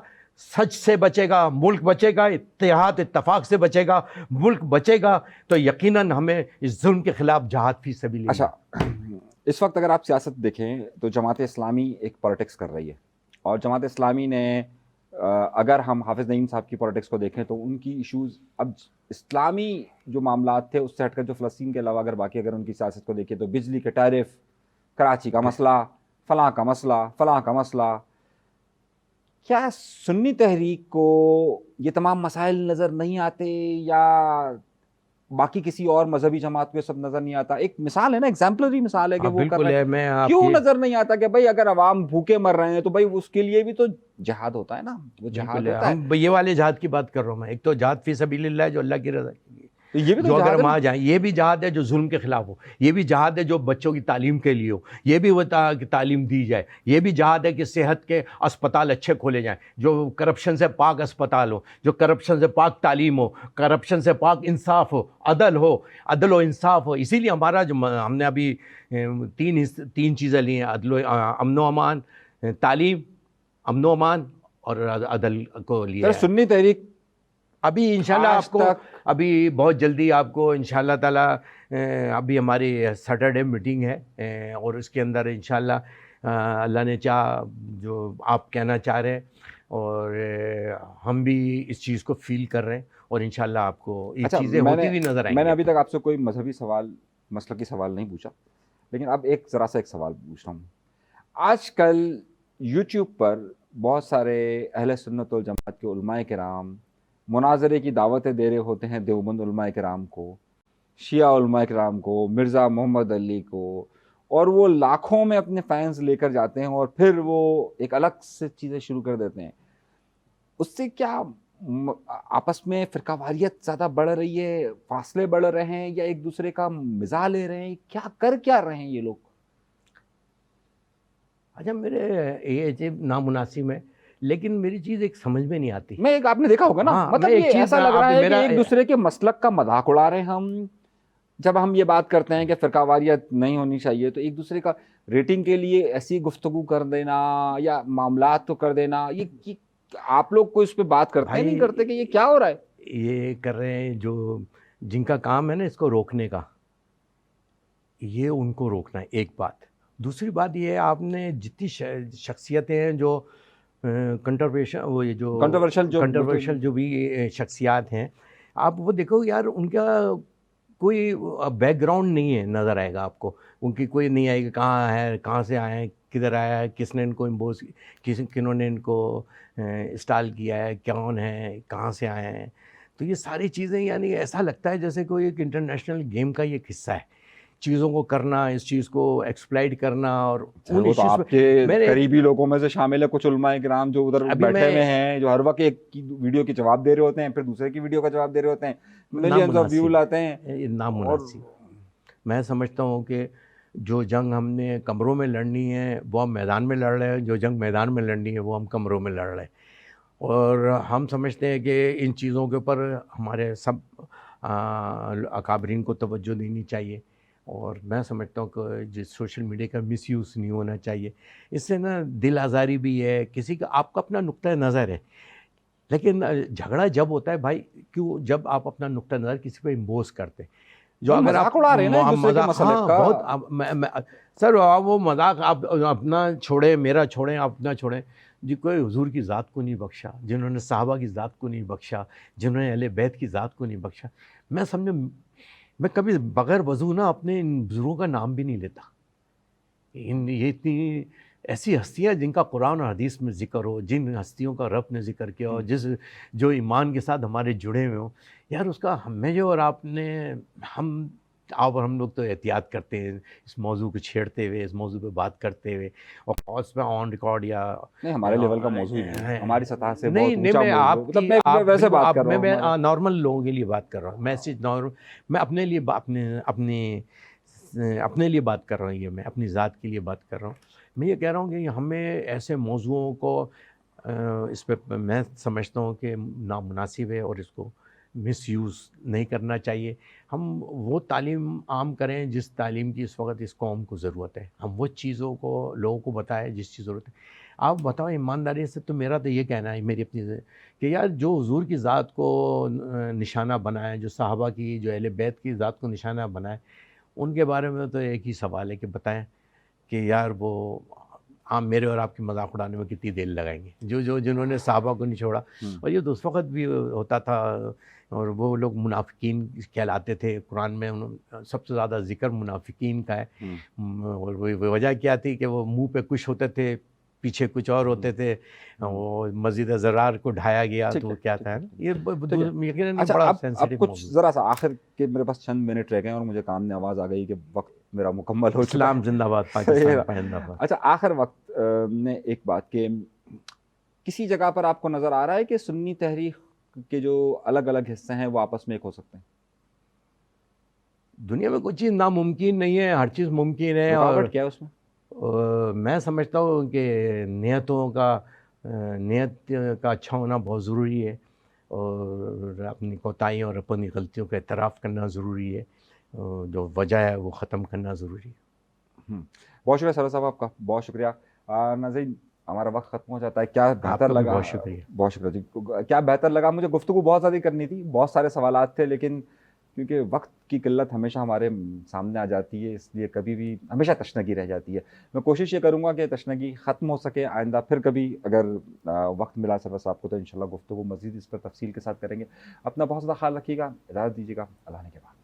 سچ سے بچے گا، ملک بچے گا اتحاد اتفاق سے بچے گا، ملک بچے گا تو یقیناً ہمیں اس ظلم کے خلاف جہاد فی سبیل اللہ. اچھا، اس وقت اگر آپ سیاست دیکھیں تو جماعت اسلامی ایک پالیٹکس کر رہی ہے، اور جماعت اسلامی نے اگر ہم حافظ نعیم صاحب کی پالیٹکس کو دیکھیں تو ان کی ایشوز اب اسلامی جو معاملات تھے اس سے ہٹ کر، جو فلسطین کے علاوہ اگر باقی اگر ان کی سیاست کو دیکھیں تو بجلی کے ٹیرف، کراچی کا مسئلہ، فلاں کا مسئلہ. کیا سنی تحریک کو یہ تمام مسائل نظر نہیں آتے، یا باقی کسی اور مذہبی جماعت کو یہ سب نظر نہیں آتا؟ ایک مثال ہے نا، ایگزامپلری مثال ہے کہ وہ کر رہے ہیں. کیوں نظر نہیں آتا کہ بھائی اگر عوام بھوکے مر رہے ہیں تو بھائی اس کے لیے بھی تو جہاد ہوتا ہے نا، وہ جہاد ہوتا ہے. یہ والے جہاد کی بات کر رہا ہوں میں. ایک تو جہاد فی سبیل اللہ ہے جو اللہ کی رضا کے لیے، یہ بھی تو اگر ہم آ جائیں، یہ بھی جہاد ہے جو ظلم کے خلاف ہو، یہ بھی جہاد ہے جو بچوں کی تعلیم کے لیے ہو، یہ بھی وہ تعلیم دی جائے، یہ بھی جہاد ہے کہ صحت کے اسپتال اچھے کھولے جائیں، جو کرپشن سے پاک اسپتال ہو، جو کرپشن سے پاک تعلیم ہو، کرپشن سے پاک انصاف ہو، عدل و انصاف ہو. اسی لیے ہمارا جو ہم نے ابھی تین چیزیں لی ہیں، امن و امان، تعلیم، امن و امان اور عدل کو لیا ہے. سنی تحریک ابھی انشاءاللہ آپ کو ابھی بہت جلدی آپ کو انشاءاللہ تعالی ابھی ہماری سیٹرڈے میٹنگ ہے، اور اس کے اندر انشاءاللہ اللہ نے چاہ جو آپ کہنا چاہ رہے ہیں، اور ہم بھی اس چیز کو فیل کر رہے ہیں، اور انشاءاللہ آپ کو یہ چیزیں ہوتی ہوئی نظر آئیں گی. میں نے ابھی تک آپ سے کوئی مذہبی سوال، مسلکی سوال نہیں پوچھا، لیکن اب ذرا سا ایک سوال پوچھ رہا ہوں. آج کل یوٹیوب پر بہت سارے اہل سنت والجماعت کے علماء کرام مناظرے کی دعوتیں دے رہے ہوتے ہیں دیوبند علماء کرام کو، شیعہ علماء کرام کو، مرزا محمد علی کو، اور وہ لاکھوں میں اپنے فینز لے کر جاتے ہیں اور پھر وہ ایک الگ سے چیزیں شروع کر دیتے ہیں. اس سے کیا آپس میں فرقہ واریت زیادہ بڑھ رہی ہے، فاصلے بڑھ رہے ہیں، یا ایک دوسرے کا مزاح لے رہے ہیں؟ کیا رہے ہیں یہ لوگ؟ اچھا، میرے یہ عجیب نامناسب ہے، لیکن میری چیز ایک سمجھ میں نہیں آتی. آپ نے دیکھا ہوگا نا، مطلب یہ ایسا لگ رہا ہے کہ ایک دوسرے کے مسلک کا مذاق اڑا رہے ہیں ہم. جب ہم یہ بات کرتے ہیں کہ فرقہ واریت نہیں ہونی چاہیے تو ایک دوسرے کا ریٹنگ کے لیے ایسی گفتگو کر دینا یا معاملات کو کر دینا، یہ آپ لوگ کو اس پہ بات کرتے نہیں کرتے کہ یہ کیا ہو رہا ہے؟ یہ کر رہے ہیں جن کا کام ہے نا اس کو روکنے کا، یہ ان کو روکنا ہے. ایک بات. دوسری بات یہ ہے، آپ نے جتنی شخصیتیں ہیں جو کنٹروورشل جو بھی شخصیات ہیں، آپ وہ دیکھو یار، ان کا کوئی بیک گراؤنڈ نہیں ہے نظر آئے گا آپ کو، ان کی کوئی نہیں آئے گا کہاں ہے، کہاں سے آئے ہیں، کدھر آیا ہے، کس نے ان کو امبوز، کنہوں نے ان کو اسٹال کیا ہے، کون ہے، کہاں سے آئے ہیں. تو یہ ساری چیزیں یعنی ایسا لگتا ہے جیسے کوئی ایک انٹرنیشنل گیم کا یہ حصہ ہے، چیزوں کو کرنا، اس چیز کو ایکسپلائٹ کرنا. اور ان وہ تو ایشوز آپ کے میں قریبی لوگوں میں سے شامل ہے کچھ علماء کرام جو ادھر ابھی بیٹھے میں ہوئے ہیں، جو ہر وقت ایک کی ویڈیو کی جواب دے رہے ہوتے ہیں، پھر دوسرے کی ویڈیو کا جواب دے رہے ہوتے ہیں، ملینز آف ویو لاتے ہیں. یہ اور نامناسب. میں سمجھتا ہوں کہ جو جنگ ہم نے کمروں میں لڑنی ہے وہ ہم میدان میں لڑ رہے ہیں، جو جنگ میدان میں لڑنی ہے وہ ہم کمروں میں لڑ رہے ہیں. اور ہم سمجھتے ہیں کہ ان چیزوں کے اوپر ہمارے سب اکابرین کو توجہ دینی چاہیے. اور میں سمجھتا ہوں کہ جس سوشل میڈیا کا مس یوز نہیں ہونا چاہیے. اس سے نا دل آزاری بھی ہے، کسی کا آپ کا اپنا نقطۂ نظر ہے، لیکن جھگڑا جب ہوتا ہے بھائی کیوں، جب آپ اپنا نقطۂ نظر کسی پہ امبوز کرتے، جو اگر آپ مذاق اڑا رہے ہیں نا ایک دوسرے کے مذاق، مسئلے ہاں کا. بہت سر وہ مذاق آپ اپنا چھوڑیں، میرا چھوڑیں، آپ اپنا چھوڑیں. جی کوئی حضور کی ذات کو نہیں بخشا، جنہوں نے صحابہ کی ذات کو نہیں بخشا، جنہوں نے اہل بیت کی ذات کو نہیں بخشا. میں سمجھو میں کبھی بغیر وضو نہ اپنے ان بزرگوں کا نام بھی نہیں لیتا. یہ اتنی ایسی ہستیاں جن کا قرآن اور حدیث میں ذکر ہو، جن ہستیوں کا رب نے ذکر کیا ہو، جو ایمان کے ساتھ ہمارے جڑے ہوئے ہوں، یار اس کا ہمیں جو، اور آپ نے ہم لوگ تو احتیاط کرتے ہیں اس موضوع کو چھیڑتے ہوئے، اس موضوع پہ بات کرتے ہوئے، اور اس میں آن ریکارڈ یا نہیں ہمارے لیول کا موضوع ہی نہیں ہے، ہماری سطح سے نہیں بہت اونچا میں موضوع ہے. آپ مطلب کی میں ویسے بات کر رہا میں ہوں. نارمل لوگوں کے لیے بات کر رہا ہوں، میسج میں اپنے لیے اپنے لیے بات کر رہا ہوں، یہ میں اپنی ذات کے لیے بات کر رہا ہوں. میں یہ کہہ رہا ہوں کہ ہمیں ایسے موضوعوں کو اس پہ میں سمجھتا ہوں کہ نامناسب ہے اور اس کو مس یوز نہیں کرنا چاہیے. ہم وہ تعلیم عام کریں جس تعلیم کی اس وقت اس قوم کو ضرورت ہے، ہم وہ چیزوں کو لوگوں کو بتائیں جس چیز ضرورت ہے. آپ بتاؤ ایمانداری سے، تو میرا تو یہ کہنا ہے میری اپنی کہ یار جو حضور کی ذات کو نشانہ بنائے، جو صحابہ کی، جو اہل بیت کی ذات کو نشانہ بنائے، ان کے بارے میں تو ایک ہی سوال ہے کہ بتائیں کہ یار وہ ہم میرے اور آپ کی مذاق اڑانے میں کتنی دیر لگائیں گے، جنہوں نے صحابہ کو نہیں چھوڑا. اور یہ تو اس وقت بھی ہوتا تھا، اور وہ لوگ منافقین کہلاتے تھے. قرآن میں سب سے زیادہ ذکر منافقین کا ہے، اور وجہ کیا تھی کہ وہ منہ پہ کچھ ہوتے تھے، پیچھے کچھ اور ہوتے تھے. وہ مسجد زرار کو ڈھایا گیا تو وہ کیا تھا، یہ یقیناً بڑا سینسیٹیو کچھ موضوع. ذرا سا آخر کے میرے پاس چند منٹ رہ گئے اور مجھے کان میں آواز آ گئی کہ وقت میرا مکمل ہو چکا. اسلام زندہ باد، پاکستان پائندہ باد. اچھا آخر وقت میں ایک بات کہ کسی جگہ پر آپ کو نظر آ رہا ہے کہ سنی تحریک کے جو الگ الگ حصے ہیں وہ آپس میں ایک ہو سکتے ہیں؟ دنیا میں کوئی چیز ناممکن نہیں ہے، ہر چیز ممکن ہے. رکاوٹ کیا ہے اس میں؟ میں سمجھتا ہوں کہ نیت کا اچھا ہونا بہت ضروری ہے، اور اپنی کوتاہیوں اور اپنی غلطیوں کا اعتراف کرنا ضروری ہے، جو وجہ ہے وہ ختم کرنا ضروری ہے. بہت شکریہ سرور صاحب، آپ کا بہت شکریہ. ناظرین ہمارا وقت ختم ہو جاتا ہے. کیا بہتر لگا، بہت شکریہ. بہت شکریہ جی. کیا بہتر لگا، مجھے گفتگو بہت زیادہ کرنی تھی، بہت سارے سوالات تھے، لیکن کیونکہ وقت کی قلت ہمیشہ ہمارے سامنے آ جاتی ہے، اس لیے کبھی بھی ہمیشہ تشنگی رہ جاتی ہے. میں کوشش یہ کروں گا کہ تشنگی ختم ہو سکے. آئندہ پھر کبھی اگر وقت ملا سرور صاحب کو تو انشاءاللہ گفتگو مزید اس پر تفصیل کے ساتھ کریں گے. اپنا بہت زیادہ خیال رکھیے گا، اجازت دیجیے گا، اللہ نے کے بعد.